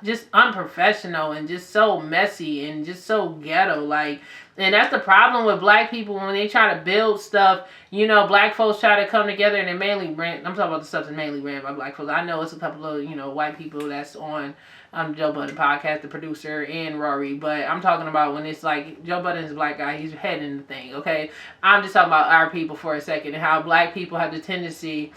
just unprofessional and just so messy and just so ghetto, like. And that's the problem with black people when they try to build stuff. You know, black folks try to come together and they mainly I'm talking about the stuff that's mainly ran by black folks. I know it's a couple of, you know, white people that's on Joe Budden podcast, the producer, and Rory. But I'm talking about when it's like Joe Budden's a black guy, he's heading the thing, okay? I'm just talking about our people for a second and how black people have the tendency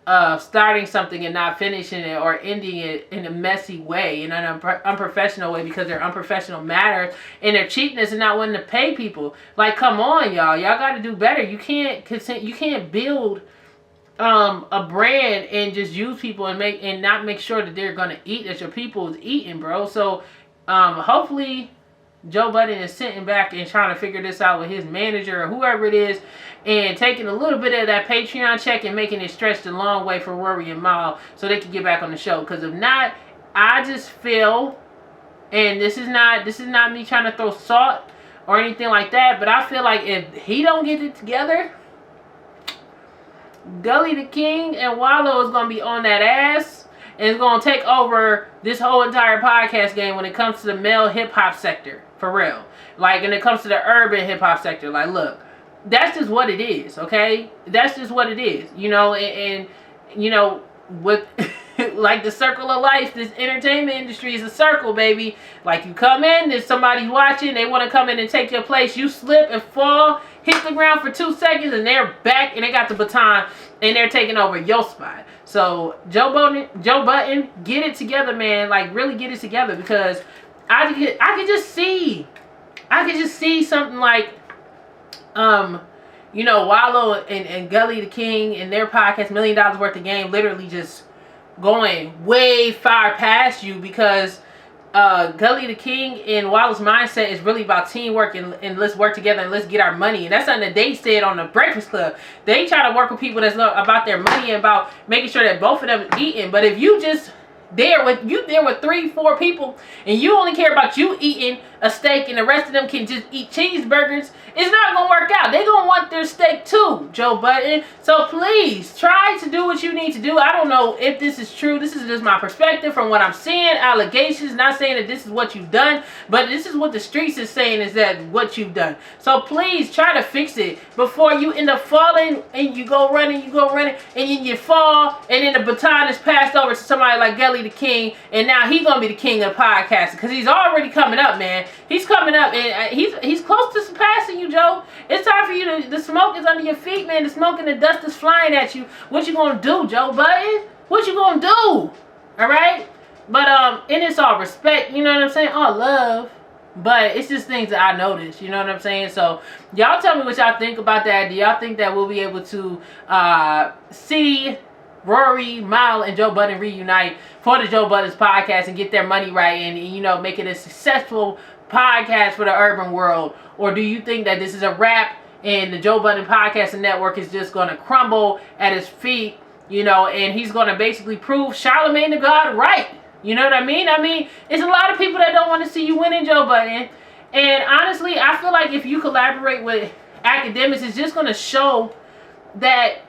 of starting something and not finishing it or ending it in a messy way, in an unprofessional way, because their unprofessional matter and their cheapness and not wanting to pay people. Like, come on, y'all got to do better. You can't build a brand and just use people and not make sure that they're gonna eat, that your people is eating, bro. So hopefully Joe Budden is sitting back and trying to figure this out with his manager or whoever it is, and taking a little bit of that Patreon check and making it stretch the long way for Rory and Mal so they can get back on the show. Because if not, I just feel, and this is not me trying to throw salt or anything like that, but I feel like if he don't get it together, Gully the King and Wallow is gonna be on that ass and it's gonna take over this whole entire podcast game when it comes to the male hip hop sector, for real. Like, when it comes to the urban hip hop sector, like, look, that's just what it is, okay? That's just what it is, you know, and you know, with like the circle of life, this entertainment industry is a circle, baby. Like, you come in, there's somebody watching, they want to come in and take your place, you slip and fall, hit the ground for 2 seconds, and they're back and they got the baton and they're taking over your spot. So Joe Budden, get it together, man. Like, really get it together, because I could just see something like, you know, Wallow and Gully the King and their podcast, $1 Million Worth of Game, literally just going way far past you, because Gully the King and Wallow's mindset is really about teamwork and let's work together and let's get our money. And that's something that they said on the Breakfast Club. They try to work with people that's about their money and about making sure that both of them are eating. But if you just there with 3-4 people and you only care about you eating a steak and the rest of them can just eat cheeseburgers, it's not gonna work out. They gonna want their steak too, Joe Budden. So please try to do what you need to do. I don't know if this is true. This is just my perspective from what I'm seeing. Allegations, not saying that this is what you've done, but this is what the streets is saying is that what you've done. So please try to fix it before you end up falling and you go running, and then you fall, and then the baton is passed over to somebody like Gully the King, and now he's gonna be the king of podcasting, because he's already coming up, man. He's coming up, and he's close to surpassing you, Joe. It's time for you to, the smoke is under your feet, man. The smoke and the dust is flying at you. What you gonna do, Joe Budden? What you gonna do? All right? But and it's all respect, you know what I'm saying? All love. But it's just things that I noticed, you know what I'm saying? So y'all tell me what y'all think about that. Do y'all think that we'll be able to see Rory, Mal, and Joe Budden reunite for the Joe Budden's podcast and get their money right and, you know, make it a successful podcast for the urban world? Or do you think that this is a wrap and the Joe Budden Podcasting Network is just going to crumble at his feet, you know, and he's going to basically prove Charlamagne the God right? You know what I mean? I mean, it's a lot of people that don't want to see you winning, Joe Budden. And honestly, I feel like if you collaborate with academics, it's just going to show that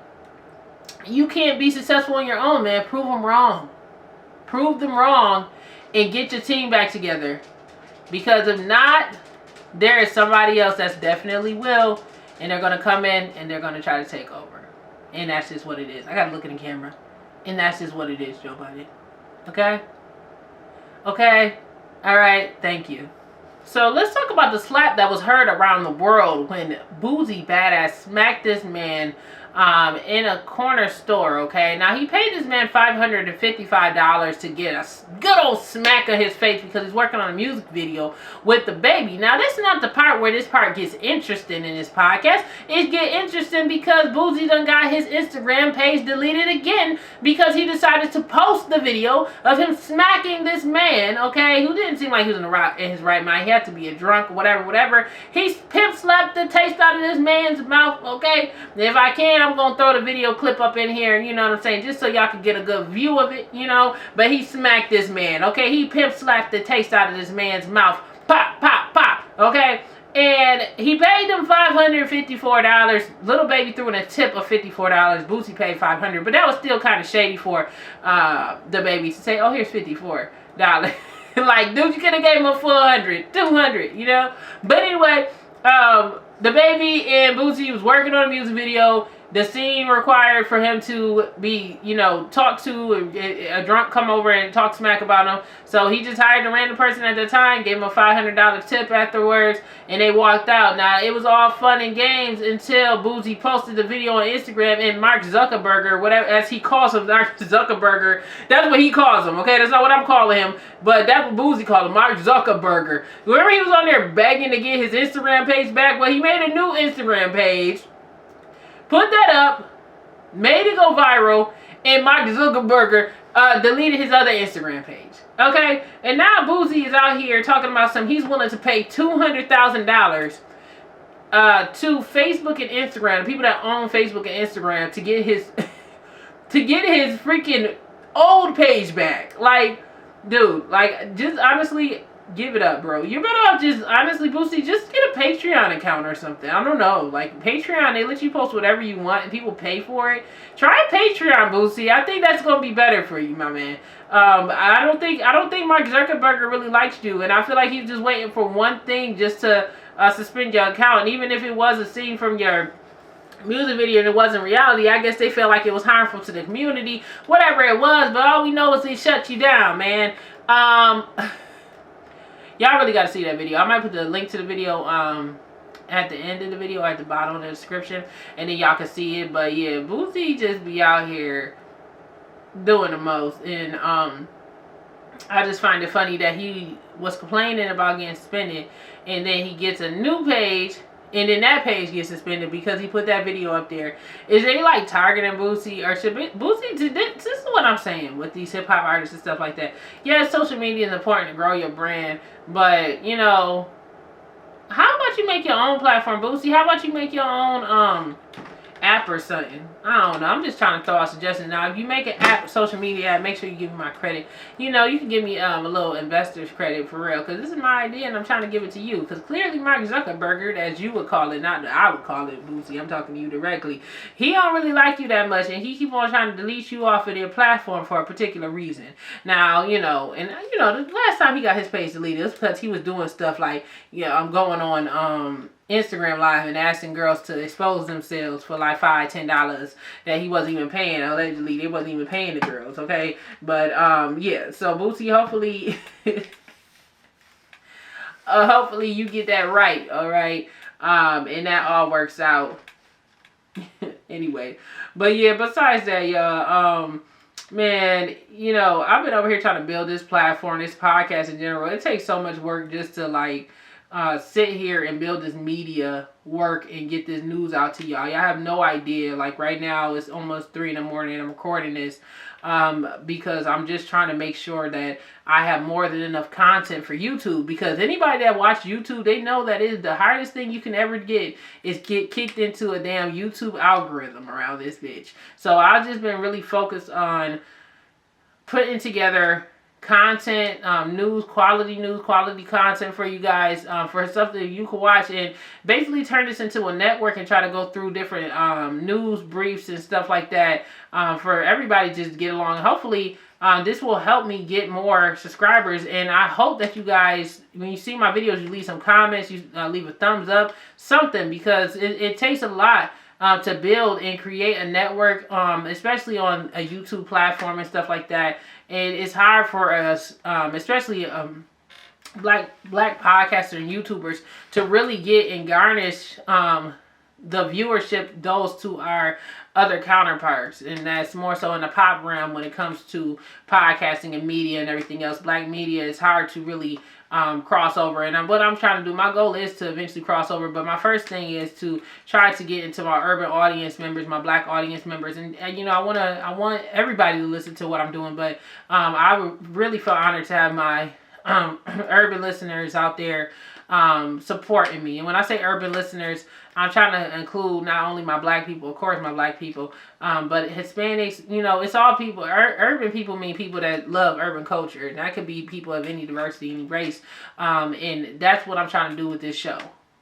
you can't be successful on your own, man. Prove them wrong. Prove them wrong and get your team back together. Because if not, there is somebody else that's definitely will, and they're going to come in and they're going to try to take over. And that's just what it is. I got to look in the camera. And that's just what it is, Joe Budden. Okay? Okay? Alright, thank you. So let's talk about the slap that was heard around the world when Boosie Badass smacked this man in a corner store, okay? Now, he paid this man $555 to get a good old smack of his face because he's working on a music video with the baby. Now, this is not the part where this part gets interesting in this podcast. It gets interesting because Boosie done got his Instagram page deleted again because he decided to post the video of him smacking this man, okay, who didn't seem like he was in his right mind. He had to be a drunk or whatever. He pimp slapped the taste out of this man's mouth, okay? If I can, I'm going to throw the video clip up in here, you know what I'm saying, just so y'all can get a good view of it, you know. But he smacked this man, okay? He pimp slapped the taste out of this man's mouth. Pop, pop, pop, okay? And he paid them $554. Little Baby threw in a tip of $54. Boosie paid $500, but that was still kind of shady for the baby to say, oh, here's $54. Like, dude, you could have gave him a full $100, $200, you know? But anyway, the baby and Boosie was working on a music video. The scene required for him to be, you know, talked to, a drunk come over and talk smack about him. So he just hired a random person at the time, gave him a $500 tip afterwards, and they walked out. Now, it was all fun and games until Boosie posted the video on Instagram, and Mark Zuckerberg, whatever, as he calls him, Mark Zuckerberg, that's what he calls him, okay? That's not what I'm calling him, but that's what Boosie called him, Mark Zuckerberg. Remember he was on there begging to get his Instagram page back? Well, he made a new Instagram page, put that up, made it go viral, and Mark Zuckerberg deleted his other Instagram page. Okay? And now Boosie is out here talking about something. He's willing to pay $200,000 to Facebook and Instagram, the people that own Facebook and Instagram, to get his freaking old page back. Like, dude, like, just honestly, give it up, bro. You better off just, honestly, Boosie, just get a Patreon account or something. I don't know. Like, Patreon, they let you post whatever you want and people pay for it. Try Patreon, Boosie. I think that's going to be better for you, my man. I don't think Mark Zuckerberg really likes you, and I feel like he's just waiting for one thing just to suspend your account. And even if it was a scene from your music video and it wasn't reality, I guess they felt like it was harmful to the community, whatever it was. But all we know is they shut you down, man. Y'all really got to see that video. I might put the link to the video at the end of the video, at the bottom of the description, and then y'all can see it. But yeah, Boosie just be out here doing the most. And I just find it funny that he was complaining about getting suspended, and then he gets a new page, and then that page gets suspended because he put that video up there. Is they like targeting Boosie, or should Boosie? This is what I'm saying with these hip hop artists and stuff like that. Yeah, social media is important to grow your brand, but you know, how about you make your own platform, Boosie? How about you make your own app or something? I don't know. I'm just trying to throw out suggestions. Now, if you make an app, social media app, make sure you give me my credit. You know, you can give me a little investor's credit for real, because this is my idea and I'm trying to give it to you. Because clearly Mark Zuckerberg, as you would call it, not that I would call it, Boosie, I'm talking to you directly, he don't really like you that much, and he keep on trying to delete you off of their platform for a particular reason. Now, you know, and you know, the last time he got his page deleted, it was because he was doing stuff like, yeah, I'm going on Instagram Live and asking girls to expose themselves for like $5-10 that he wasn't even paying. Allegedly, they wasn't even paying the girls, okay? But yeah, so Boosie, hopefully hopefully you get that right, all right? And that all works out. Anyway, but yeah, besides that, y'all, man, you know, I've been over here trying to build this platform, this podcast in general. It takes so much work just to like sit here and build this media work and get this news out to y'all. Y'all have no idea. Like right now it's almost 3 in the morning and I'm recording this because I'm just trying to make sure that I have more than enough content for YouTube, because anybody that watch YouTube, they know that is the hardest thing you can ever get is get kicked into a damn YouTube algorithm around this bitch. So I've just been really focused on putting together content, quality content for you guys, for stuff that you can watch, and basically turn this into a network and try to go through different news briefs and stuff like that for everybody just to get along. Hopefully this will help me get more subscribers, and I hope that you guys, when you see my videos, you leave some comments, you leave a thumbs up, something, because it takes a lot to build and create a network, especially on a YouTube platform and stuff like that. And it's hard for us, especially black podcasters and YouTubers, to really get and garnish the viewership those to our other counterparts, and that's more so in the pop realm when it comes to podcasting and media and everything else. Black media is hard to really cross over, and what I'm trying to do, my goal is to eventually cross over, but my first thing is to try to get into my urban audience members, my black audience members, and you know, I want everybody to listen to what I'm doing, but I would really feel honored to have my urban listeners out there supporting me. And when I say urban listeners, I'm trying to include not only my black people, of course my black people, but Hispanics, you know, it's all people. Urban people mean people that love urban culture. And that could be people of any diversity, any race. And that's what I'm trying to do with this show.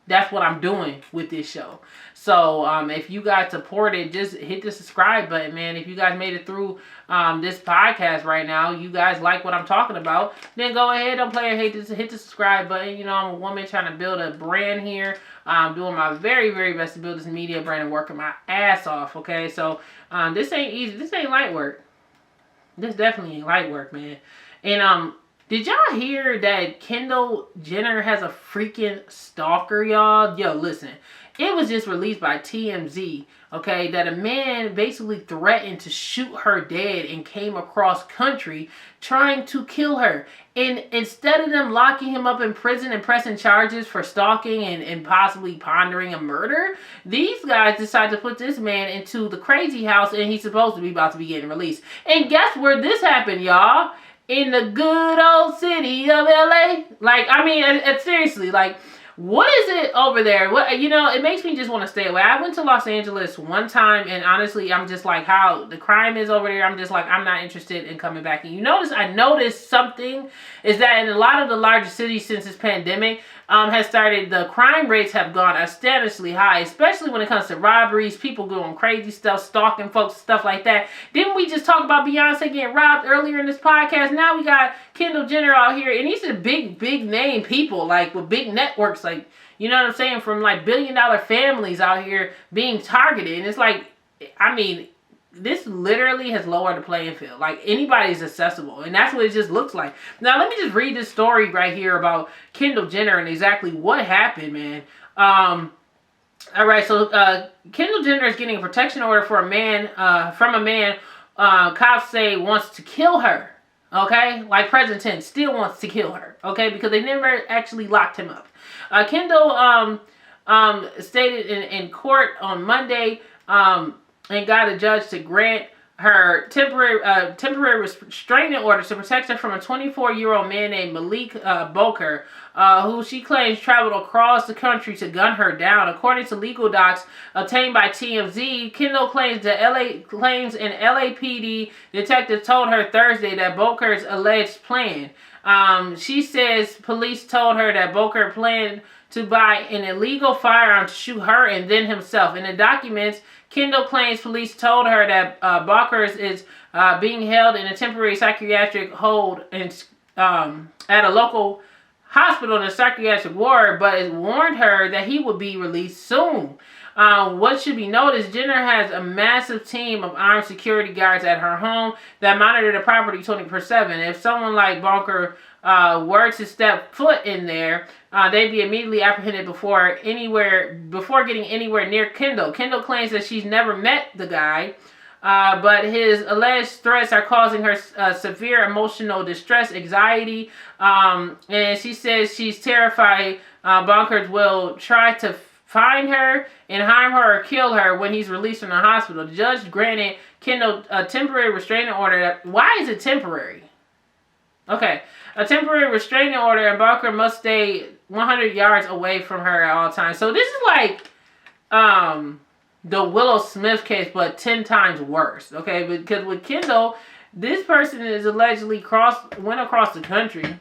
That's what I'm doing with this show. So if you guys support it, just hit the subscribe button, man. If you guys made it through this podcast right now, you guys like what I'm talking about, then go ahead, don't play or hit the subscribe button. You know, I'm a woman trying to build a brand here. I'm doing my very, very best to build this media brand and working my ass off, okay? So this ain't easy. This ain't light work. This definitely ain't light work, man. And did y'all hear that Kendall Jenner has a freaking stalker, y'all? Yo, listen. It was just released by TMZ, okay, that a man basically threatened to shoot her dead and came across country trying to kill her. And instead of them locking him up in prison and pressing charges for stalking and possibly pondering a murder, these guys decided to put this man into the crazy house, and he's supposed to be about to be getting released. And guess where this happened, y'all? In the good old city of LA. Like, I mean, seriously, like, What is it over there? What, you know, it makes me just want to stay away. I went to Los Angeles one time, and honestly, I'm just like, how the crime is over there. I'm just like, I'm not interested in coming back. And I noticed something is that in a lot of the larger cities since this pandemic has started, the crime rates have gone astonishingly high, especially when it comes to robberies, people doing crazy stuff, stalking folks, stuff like that. Didn't we just talk about Beyonce getting robbed earlier in this podcast? Now we got Kendall Jenner out here, and these are big name people, like with big networks, like, you know what I'm saying, from like billion-dollar families out here being targeted. And it's like, I mean, this literally has lowered the playing field. Like, anybody's accessible, and that's what it just looks like. Now, let me just read this story right here about Kendall Jenner and exactly what happened, man. All right, so Kendall Jenner is getting a protection order for from a man cops say wants to kill her. Okay, like present tense, still wants to kill her. Okay, because they never actually locked him up. Kendall stated in court on Monday and got a judge to grant her temporary restraining order to protect her from a 24-year-old man named Malik Boker, who she claims traveled across the country to gun her down. According to legal docs obtained by TMZ, Kendall claims an LAPD detective told her Thursday that Boker's alleged plan. She says police told her that Boker planned to buy an illegal firearm to shoot her and then himself. In the documents, Kendall claims police told her that Boker is being held in a temporary psychiatric hold at a local hospital in a psychiatric ward, but it warned her that he would be released soon. What should be noticed, Jenner has a massive team of armed security guards at her home that monitor the property 24/7. If someone like Boker were to step foot in there, they'd be immediately apprehended before getting anywhere near Kendall. Kendall claims that she's never met the guy, but his alleged threats are causing her severe emotional distress, anxiety, and she says she's terrified Bonkers will try to find her and harm her or kill her when he's released from the hospital. The judge granted Kendall a temporary restraining order. Why is it temporary? Okay. A temporary restraining order, and Boker must stay 100 yards away from her at all times. So this is like the Willow Smith case, but 10 times worse. Okay, because with Kendall, this person is allegedly went across the country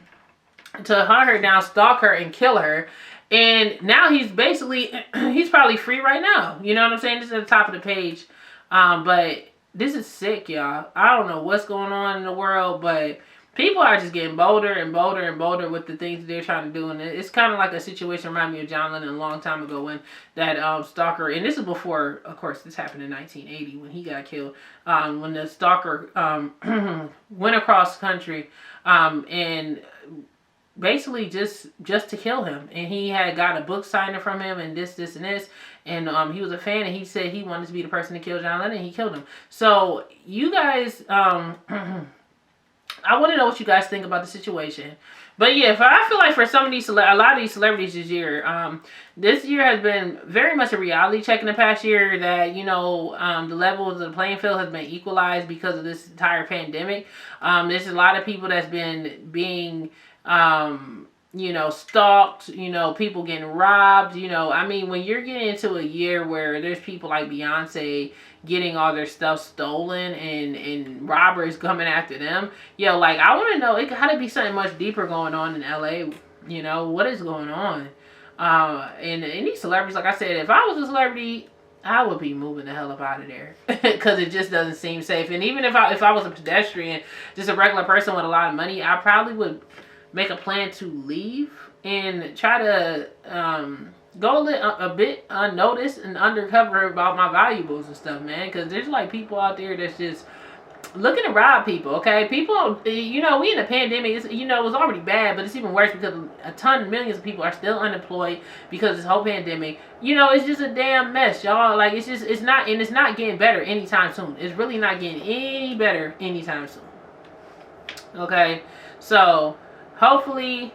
to hunt her down, stalk her, and kill her. And now he's probably free right now. You know what I'm saying? This is at the top of the page. But this is sick, y'all. I don't know what's going on in the world, but people are just getting bolder and bolder and bolder with the things they're trying to do. And it's kind of like a situation reminded me of John Lennon a long time ago when that stalker, and this is before, of course, this happened in 1980 when he got killed, when the stalker went across the country and basically just to kill him. And he had got a book signing from him and this and this. And he was a fan, and he said he wanted to be the person to kill John Lennon, and he killed him. So you guys... I want to know what you guys think about the situation. But yeah, I feel like for some of a lot of these celebrities this year has been very much a reality check in the past year that, you know, the levels of the playing field has been equalized because of this entire pandemic. There's a lot of people that's been being, you know, stalked, you know, people getting robbed, you know. I mean, when you're getting into a year where there's people like Beyonce getting all their stuff stolen and robbers coming after them, yo, like, I want to know, it got to be something much deeper going on in LA, you know, what is going on? And these celebrities, like I said, if I was a celebrity, I would be moving the hell up out of there because it just doesn't seem safe. And even if I was a pedestrian, just a regular person with a lot of money, I probably would make a plan to leave and try to go a bit unnoticed and undercover about my valuables and stuff, man. Because there's like people out there that's just looking to rob people, okay? People, you know, we in a pandemic, you know, it was already bad, but it's even worse because millions of people are still unemployed because of this whole pandemic. You know, it's just a damn mess, y'all. Like, it's not getting better anytime soon. It's really not getting any better anytime soon. Okay? So, hopefully,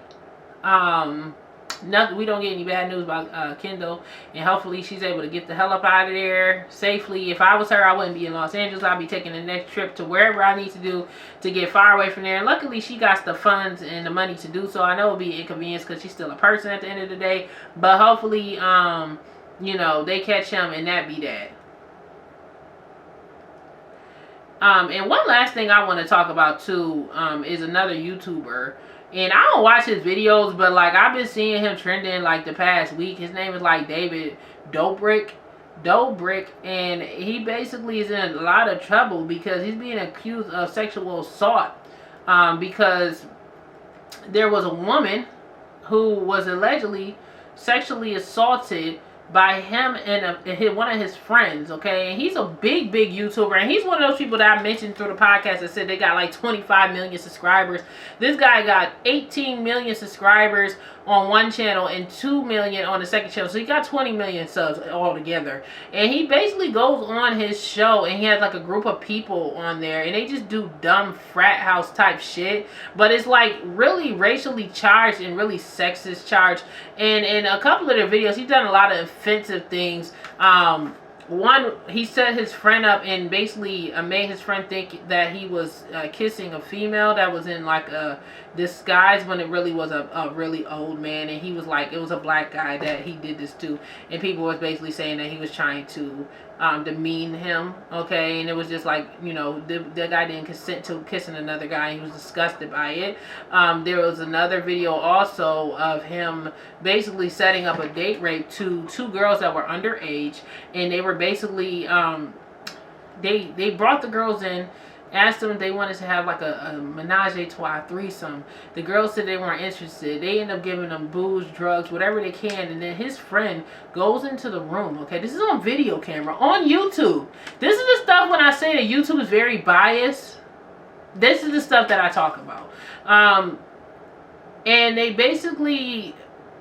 nothing. We don't get any bad news about Kendall, and hopefully she's able to get the hell up out of there safely. If I was her, I wouldn't be in Los Angeles. I'd be taking the next trip to wherever I need to do to get far away from there. And luckily, she got the funds and the money to do so. I know it'll be inconvenience because she's still a person at the end of the day, but hopefully, you know, they catch him and that be that. And one last thing I want to talk about too is another YouTuber. And I don't watch his videos, but like I've been seeing him trending like the past week. His name is like David Dobrik, and he basically is in a lot of trouble because he's being accused of sexual assault. Because there was a woman who was allegedly sexually assaulted by him and one of his friends, okay? And he's a big YouTuber, and he's one of those people that I mentioned through the podcast that said they got like 25 million subscribers. This guy got 18 million subscribers on one channel and 2 million on the second channel. So he got 20 million subs altogether. And he basically goes on his show and he has like a group of people on there and they just do dumb frat house type shit. But it's like really racially charged and really sexist charged. And in a couple of their videos, he's done a lot of offensive things. One, he set his friend up and basically made his friend think that he was kissing a female that was in like a disguise when it really was a really old man, and he was like, it was a black guy that he did this to, and people was basically saying that he was trying to demean him, okay? And it was just like, you know, the guy didn't consent to kissing another guy, and he was disgusted by it. There was another video also of him basically setting up a date rape to two girls that were underage, and they were basically they brought the girls in, asked them if they wanted to have like a menage a trois threesome. The girls said they weren't interested. They end up giving them booze, drugs, whatever they can, and then his friend goes into the room, okay? This is on video camera, on YouTube. This is the stuff when I say that YouTube is very biased. This is the stuff that I talk about. And they basically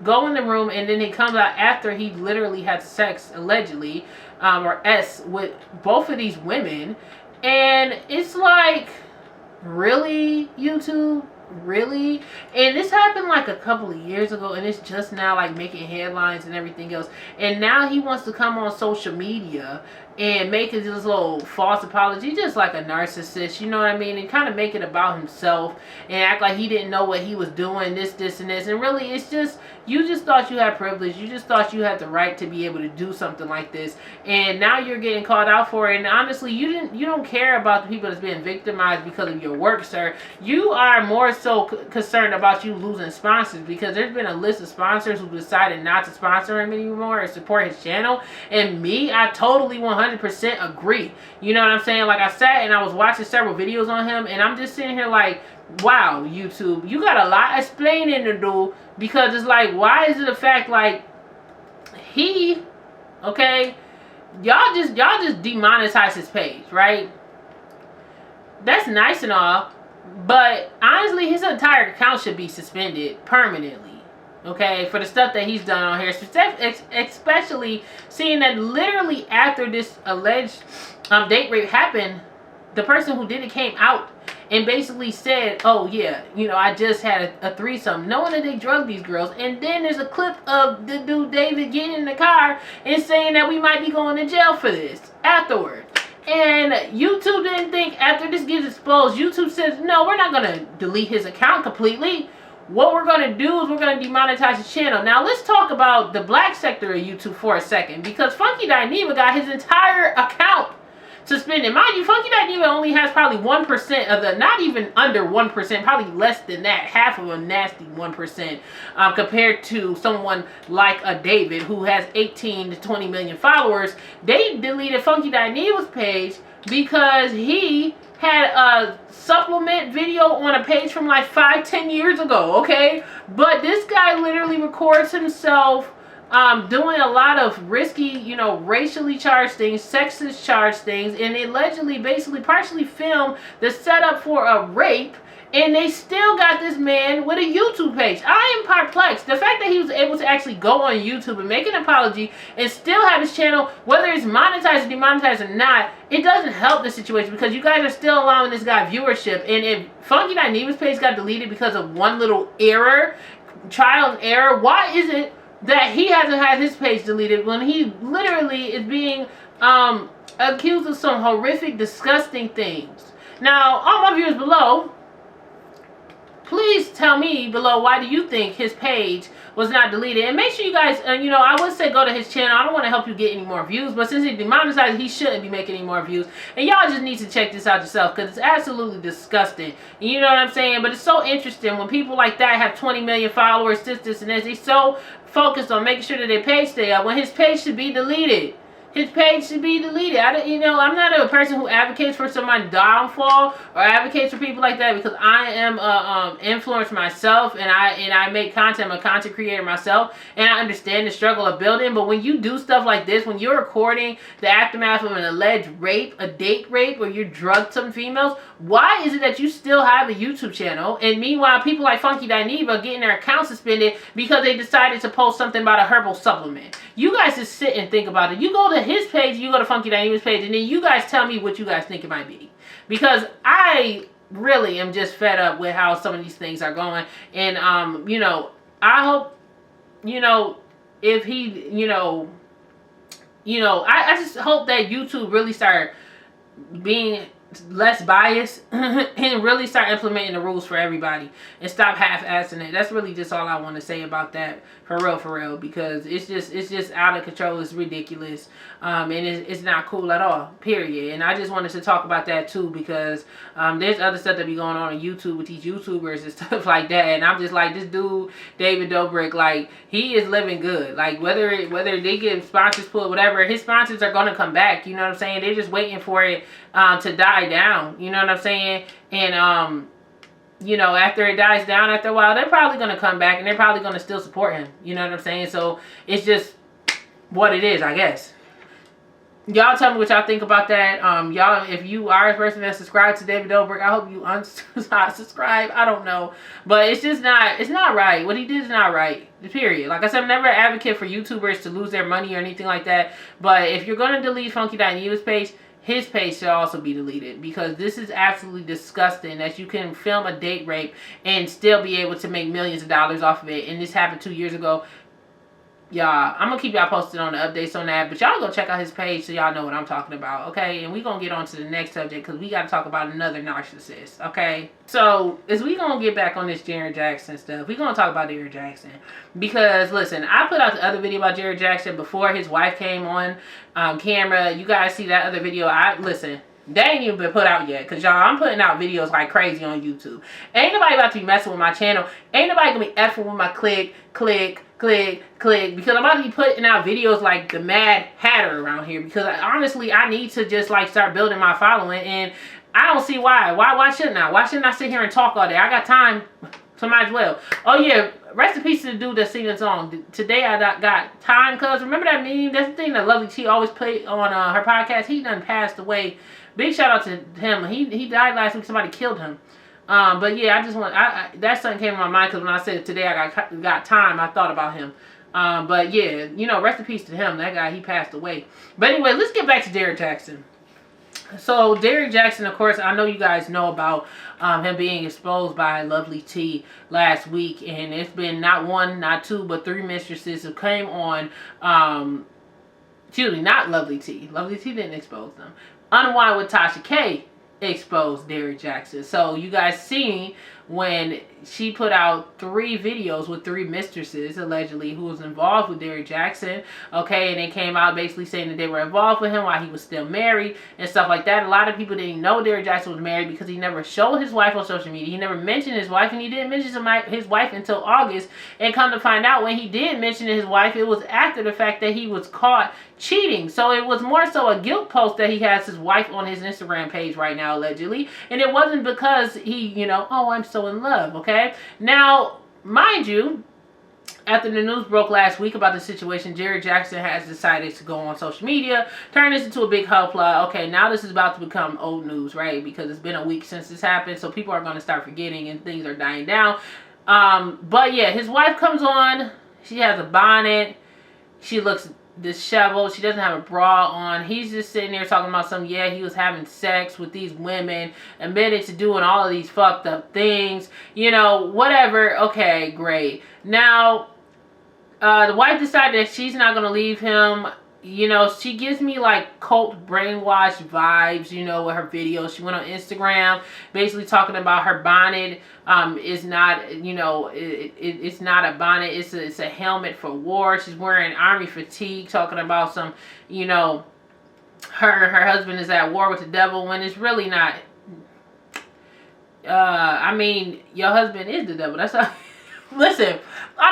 go in the room, and then he comes out after he literally had sex, allegedly, with both of these women. And it's like, really, YouTube? Really? And this happened like a couple of years ago, and it's just now like making headlines and everything else. And now he wants to come on social media and make this little false apology, just like a narcissist, you know what I mean? And kind of make it about himself and act like he didn't know what he was doing, this, and this. And really, it's just, you just thought you had privilege. You just thought you had the right to be able to do something like this. And now you're getting called out for it. And honestly, you don't care about the people that's being victimized because of your work, sir. You are more so concerned about you losing sponsors, because there's been a list of sponsors who decided not to sponsor him anymore or support his channel. And me, I totally 100% agree. You know what I'm saying? Like, I sat and I was watching several videos on him, and I'm just sitting here like, wow, YouTube, you got a lot of explaining to do, because it's like, why is it a fact like he, okay, y'all just demonetize his page, right? That's nice and all, but honestly, his entire account should be suspended permanently, okay, for the stuff that he's done on here, especially seeing that literally after this alleged date rape happened, the person who did it came out and basically said, oh yeah, you know, I just had a threesome, knowing that they drugged these girls. And then there's a clip of the dude David getting in the car and saying that we might be going to jail for this afterward. And YouTube didn't think, after this gets exposed, YouTube says, no, we're not going to delete his account completely. What we're going to do is we're going to demonetize his channel. Now, let's talk about the black sector of YouTube for a second, because Funky Dineva got his entire account suspended. Mind you, Funky Dineva only has probably 1% of the, not even under 1%, probably less than that, half of a nasty 1%, compared to someone like a David who has 18 to 20 million followers. They deleted Funky Dineva's page because he had a supplement video on a page from like 5-10 years ago, okay? But this guy literally records himself doing a lot of risky, you know, racially charged things, sexist charged things, and they allegedly basically partially filmed the setup for a rape, and they still got this man with a YouTube page. I am perplexed. The fact that he was able to actually go on YouTube and make an apology and still have his channel, whether it's monetized or demonetized or not, it doesn't help the situation, because you guys are still allowing this guy viewership. And if Funky Dineva's page got deleted because of one little error, trial and error. Why is it that he hasn't had his page deleted when he literally is being accused of some horrific, disgusting things? Now, all my viewers below, please tell me below, why do you think his page was not deleted? And make sure you guys, you know, I would say go to his channel. I don't want to help you get any more views, but since he demonetized, he shouldn't be making any more views. And y'all just need to check this out yourself, because it's absolutely disgusting. You know what I'm saying? But it's so interesting when people like that have 20 million followers, this, and this. He's so focused on making sure that their page stay up when his page should be deleted. His page should be deleted. I'm not a person who advocates for somebody's downfall or advocates for people like that, because I am influencer myself, and I make content. I'm a content creator myself, and I understand the struggle of building. But when you do stuff like this, when you're recording the aftermath of an alleged rape, a date rape, or you drugged some females, why is it that you still have a YouTube channel? And meanwhile, people like Funky Dineva getting their account suspended because they decided to post something about a herbal supplement. You guys just sit and think about it. You go to his page, you go to Funky Dineva's page, and then you guys tell me what you guys think it might be. Because I really am just fed up with how some of these things are going. And, you know, I hope, you know, if he, I just hope that YouTube really start being less biased and really start implementing the rules for everybody and stop half-assing it. That's really just all I want to say about that, for real, because it's just out of control. It's ridiculous, and it's not cool at all, period. And I just wanted to talk about that too, because there's other stuff that be going on YouTube with these YouTubers and stuff like that, and I'm just like, this dude David Dobrik, like, he is living good. Like, whether they get sponsors pulled, whatever, his sponsors are gonna come back. You know what I'm saying? They're just waiting for it to die down. You know what I'm saying? And you know, after it dies down after a while, they're probably going to come back, and they're probably going to still support him. You know what I'm saying? So it's just what it is, I guess. Y'all tell me what y'all think about that. Y'all, if you are a person that subscribed to David Dobrik, I hope you unsubscribe. I don't know, but it's just not. It's not right. What he did is not right. Period. Like I said, I'm never an advocate for YouTubers to lose their money or anything like that. But if you're going to delete Funky Dineva's page, his page should also be deleted, because this is absolutely disgusting that you can film a date rape and still be able to make millions of dollars off of it. And this happened 2 years ago. Y'all, I'm going to keep y'all posted on the updates on that, but y'all go check out his page so y'all know what I'm talking about, okay? And we're going to get on to the next subject, because we got to talk about another narcissist, okay? So, as we going to get back on this Jared Jackson stuff, we're going to talk about Jared Jackson. Because, listen, I put out the other video about Jared Jackson before his wife came on camera. You guys see that other video. Listen, they ain't even been put out yet, because y'all, I'm putting out videos like crazy on YouTube. Ain't nobody about to be messing with my channel. Ain't nobody going to be effing with my click, because I'm about to be putting out videos like the Mad Hatter around here, because honestly, I need to just like start building my following, and I don't see why. Why shouldn't I? Why shouldn't I sit here and talk all day? I got time, so might as well. Oh yeah, rest in peace to the dude that's singing the song. Today I got time, cuz remember that meme? That's the thing that Lovely T always played on her podcast. He done passed away. Big shout out to him. He died last week. Somebody killed him. But yeah, I just want, that something came to my mind, because when I said today I got time, I thought about him. But yeah, you know, rest in peace to him. That guy, he passed away. But anyway, let's get back to Derrick Jackson. So Derrick Jackson, of course, I know you guys know about him being exposed by Lovely T last week, and it's been not one, not two, but 3 mistresses who came on. Excuse me, not Lovely T. Lovely T didn't expose them. Unwind with Tasha K exposed Derrick Jackson. So you guys seen when she put out 3 videos with 3 mistresses, allegedly, who was involved with Derrick Jackson, okay, and they came out basically saying that they were involved with him while he was still married and stuff like that. A lot of people didn't know Derrick Jackson was married, because he never showed his wife on social media. He never mentioned his wife, and he didn't mention his wife until August. And come to find out, when he did mention his wife, it was after the fact that he was caught cheating. So it was more so a guilt post that he has his wife on his Instagram page right now, allegedly. And it wasn't because he, you know, oh, I'm so in love, okay? Now, mind you, after the news broke last week about the situation, Jared Jackson has decided to go on social media, turn this into a big hoopla. Okay, now this is about to become old news, right? Because it's been a week since this happened, so people are going to start forgetting and things are dying down. But yeah, his wife comes on. She has a bonnet. She looks disheveled. She doesn't have a bra on. He's just sitting there talking about he was having sex with these women, admitted to doing all of these fucked up things, whatever. Okay, great. Now, the wife decided that she's not going to leave him. She gives me like cult brainwash vibes, with her videos. She went on Instagram basically talking about her bonnet is not, it's not a bonnet. It's a helmet for war. She's wearing army fatigue, talking about some, her husband is at war with the devil when it's really not. Your husband is the devil. That's how. Listen,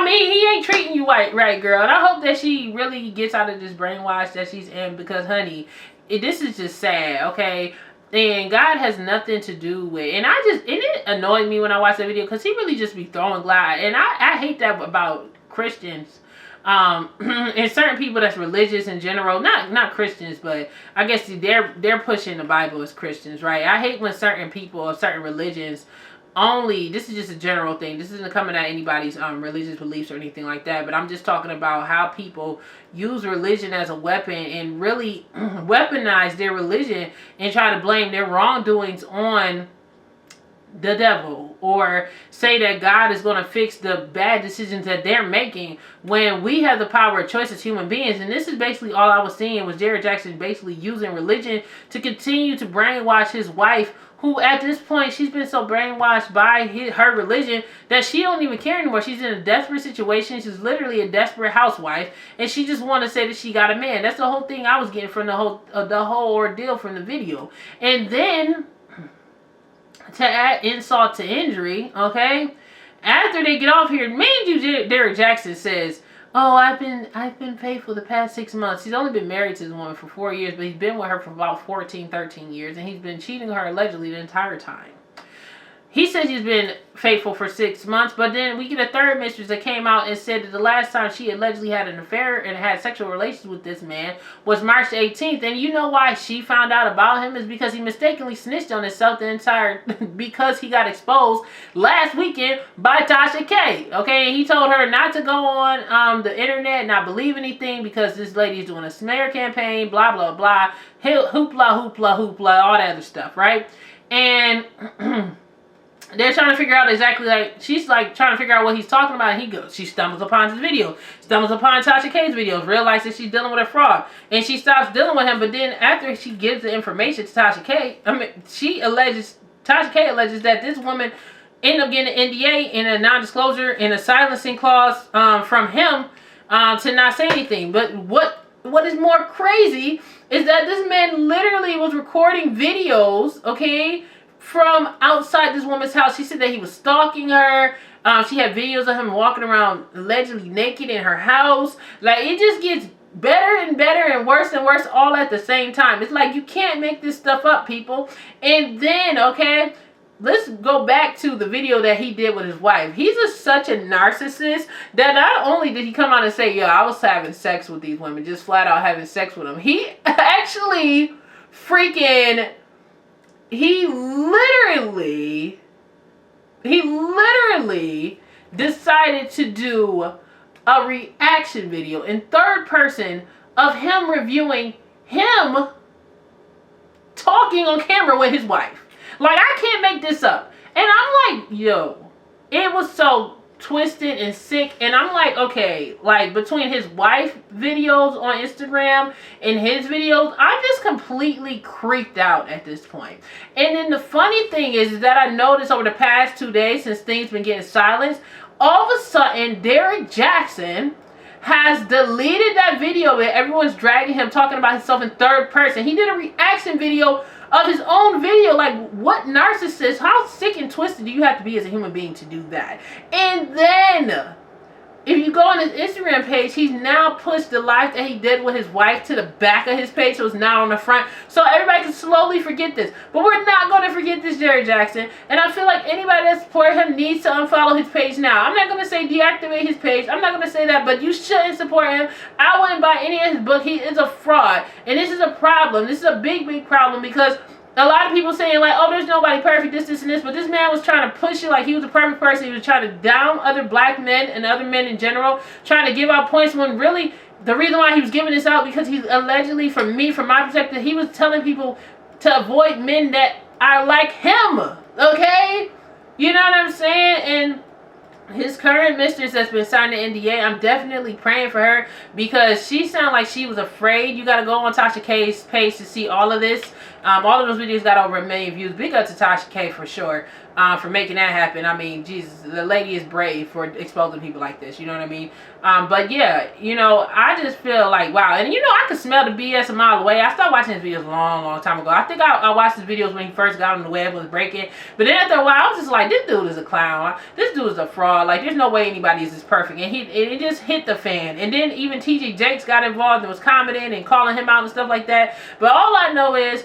he ain't treating you right, girl. And I hope that she really gets out of this brainwash that she's in, because, honey, this is just sad, okay? And God has nothing to do with, and it annoyed me when I watched that video, because he really just be throwing glad. And I hate that about Christians. And certain people that's religious in general, not Christians, but I guess they're pushing the Bible as Christians, right? I hate when certain people of certain religions this is just a general thing. This isn't coming at anybody's religious beliefs or anything like that, but I'm just talking about how people use religion as a weapon and really weaponize their religion and try to blame their wrongdoings on the devil, or say that God is going to fix the bad decisions that they're making, when we have the power of choice as human beings. And this is basically all I was seeing, was Jared Jackson basically using religion to continue to brainwash his wife, who at this point, she's been so brainwashed by her religion that she don't even care anymore. She's in a desperate situation. She's literally a desperate housewife, and she just want to say that she got a man. That's the whole thing I was getting from the whole ordeal from the video. And then, to add insult to injury, okay, after they get off here, Derek Jackson says, "Oh, I've been faithful the past 6 months." He's only been married to this woman for 4 years, but he's been with her for about 14, 13 years, and he's been cheating on her allegedly the entire time. He says he's been faithful for 6 months, but then we get a third mistress that came out and said that the last time she allegedly had an affair and had sexual relations with this man was March 18th. And you know why she found out about him is because he mistakenly snitched on himself because he got exposed last weekend by Tasha K. Okay, and he told her not to go on the internet, not believe anything, because this lady is doing a smear campaign, blah, blah, blah, hoopla, hoopla, hoopla, all that other stuff, right? And they're trying to figure out exactly, she's trying to figure out what he's talking about, and she stumbles upon his video, stumbles upon Tasha K's videos, realizes she's dealing with a fraud, and she stops dealing with him. But then after she gives the information to Tasha K, Tasha K alleges that this woman ended up getting an NDA and a non-disclosure and a silencing clause from him to not say anything. But what is more crazy is that this man literally was recording videos, okay, from outside this woman's house. She said that he was stalking her. She had videos of him walking around allegedly naked in her house. It just gets better and better and worse all at the same time. It's like, you can't make this stuff up, people. And then, okay, let's go back to the video that he did with his wife. He's such a narcissist that not only did he come out and say, "Yeah, I was having sex with these women," just flat out having sex with them, he actually he literally decided to do a reaction video in third person of him reviewing him talking on camera with his wife. I can't make this up. And I'm like, yo, it was so twisted and sick. And I'm like, okay, between his wife videos on Instagram and his videos, I'm just completely creeped out at this point. And then the funny thing is that I noticed over the past 2 days, since things been getting silenced, all of a sudden Derek Jackson has deleted that video where everyone's dragging him talking about himself in third person. He did a reaction video of his own video. What narcissist, how sick and twisted do you have to be as a human being to do that? And then, if you go on his Instagram page, he's now pushed the live that he did with his wife to the back of his page, so it's not on the front, so everybody can slowly forget this. But we're not going to forget this Jared Jackson, and I feel like anybody that supports him needs to unfollow his page now. I'm not going to say deactivate his page, I'm not going to say that, but you shouldn't support him. I wouldn't buy any of his book. He is a fraud, and this is a problem. This is a big, big problem, because a lot of people saying oh, there's nobody perfect, this, and this, but this man was trying to push it like he was a perfect person. He was trying to down other black men and other men in general, trying to give out points when really the reason why he was giving this out, because he's allegedly, from my perspective, he was telling people to avoid men that are like him. Okay? You know what I'm saying? And his current mistress that's been signed to NDA, I'm definitely praying for her, because she sounded like she was afraid. You got to go on Tasha K's page to see all of this. All of those videos got over 1 million views. Big up to Tasha K for sure, for making that happen. I mean, Jesus, the lady is brave for exposing people like this. You know what I mean? But yeah, you know, I just feel like, wow. And you know, I could smell the BS a mile away. I started watching his videos a long time ago. I think I watched his videos when he first got on the web, was breaking. But then after a while, I was just like, this dude is a clown. This dude is a fraud. Like, there's no way anybody is this perfect. And it just hit the fan. And then even TJ Jakes got involved and was commenting and calling him out and stuff like that. But all I know is,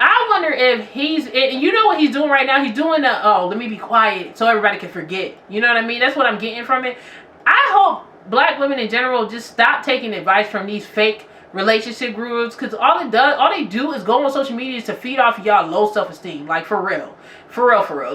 I wonder if you know what he's doing right now? He's doing the, oh, let me be quiet so everybody can forget. You know what I mean? That's what I'm getting from it. I hope black women in general just stop taking advice from these fake relationship gurus, because all they do is go on social media to feed off of y'all low self-esteem. Like, for real.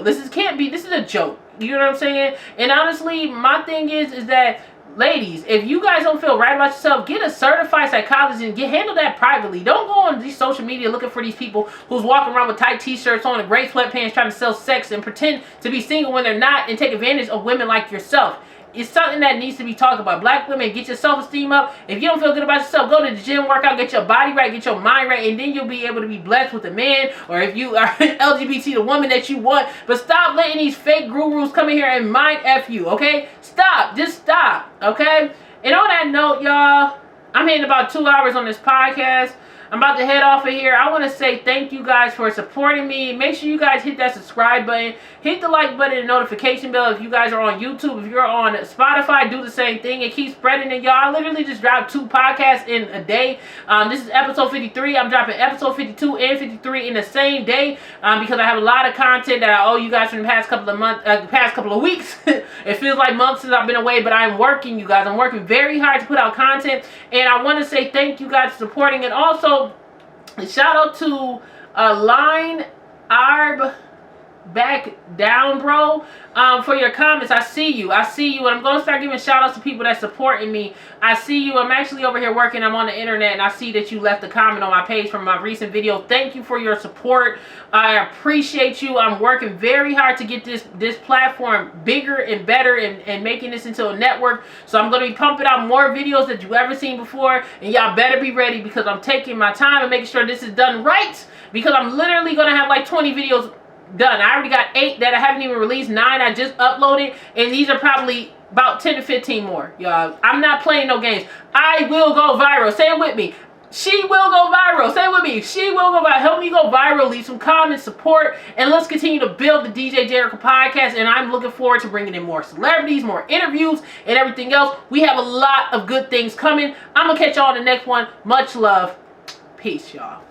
This is a joke. You know what I'm saying? And honestly, my thing is that, ladies, if you guys don't feel right about yourself, get a certified psychologist and handle that privately. Don't go on these social media looking for these people who's walking around with tight t-shirts on and gray sweatpants trying to sell sex and pretend to be single when they're not, and take advantage of women like yourself. It's something that needs to be talked about. Black women, get your self-esteem up. If you don't feel good about yourself, go to the gym, work out, get your body right, get your mind right, and then you'll be able to be blessed with a man, or if you are LGBT, the woman that you want. But stop letting these fake gurus come in here and mind F you, okay? Stop. Just stop, okay? And on that note, y'all, I'm hitting about 2 hours on this podcast. I'm about to head off of here. I want to say thank you guys for supporting me. Make sure you guys hit that subscribe button. Hit the like button and notification bell if you guys are on YouTube. If you're on Spotify, do the same thing and keep spreading it, y'all. I literally just dropped 2 podcasts in a day. This is episode 53. I'm dropping episode 52 and 53 in the same day, because I have a lot of content that I owe you guys from the past couple of weeks. It feels like months since I've been away, but I'm working, you guys. I'm working very hard to put out content, and I want to say thank you guys for supporting. And also, shout out to Line Arb Back Down, bro, for your comments. I see you, and I'm going to start giving shout outs to people that supporting me. I see you. I'm actually over here working. I'm on the internet, and I see that you left a comment on my page from my recent video. Thank you for your support. I appreciate you. I'm working very hard to get this platform bigger and better, and making this into a network. So I'm going to be pumping out more videos that you've ever seen before, and y'all better be ready, because I'm taking my time and making sure this is done right, because I'm literally going to have like 20 videos done. I already got 8 that I haven't even released. 9 I just uploaded, and these are probably about 10 to 15 more, y'all. I'm not playing no games. I will go viral. Say it with me. She will go viral. Say it with me. She will go viral. Help me go viral. Leave some comments, support, and let's continue to build the DJ Jericho podcast. And I'm looking forward to bringing in more celebrities, more interviews, and everything else. We have a lot of good things coming. I'm gonna catch y'all on the next one. Much love. Peace, y'all.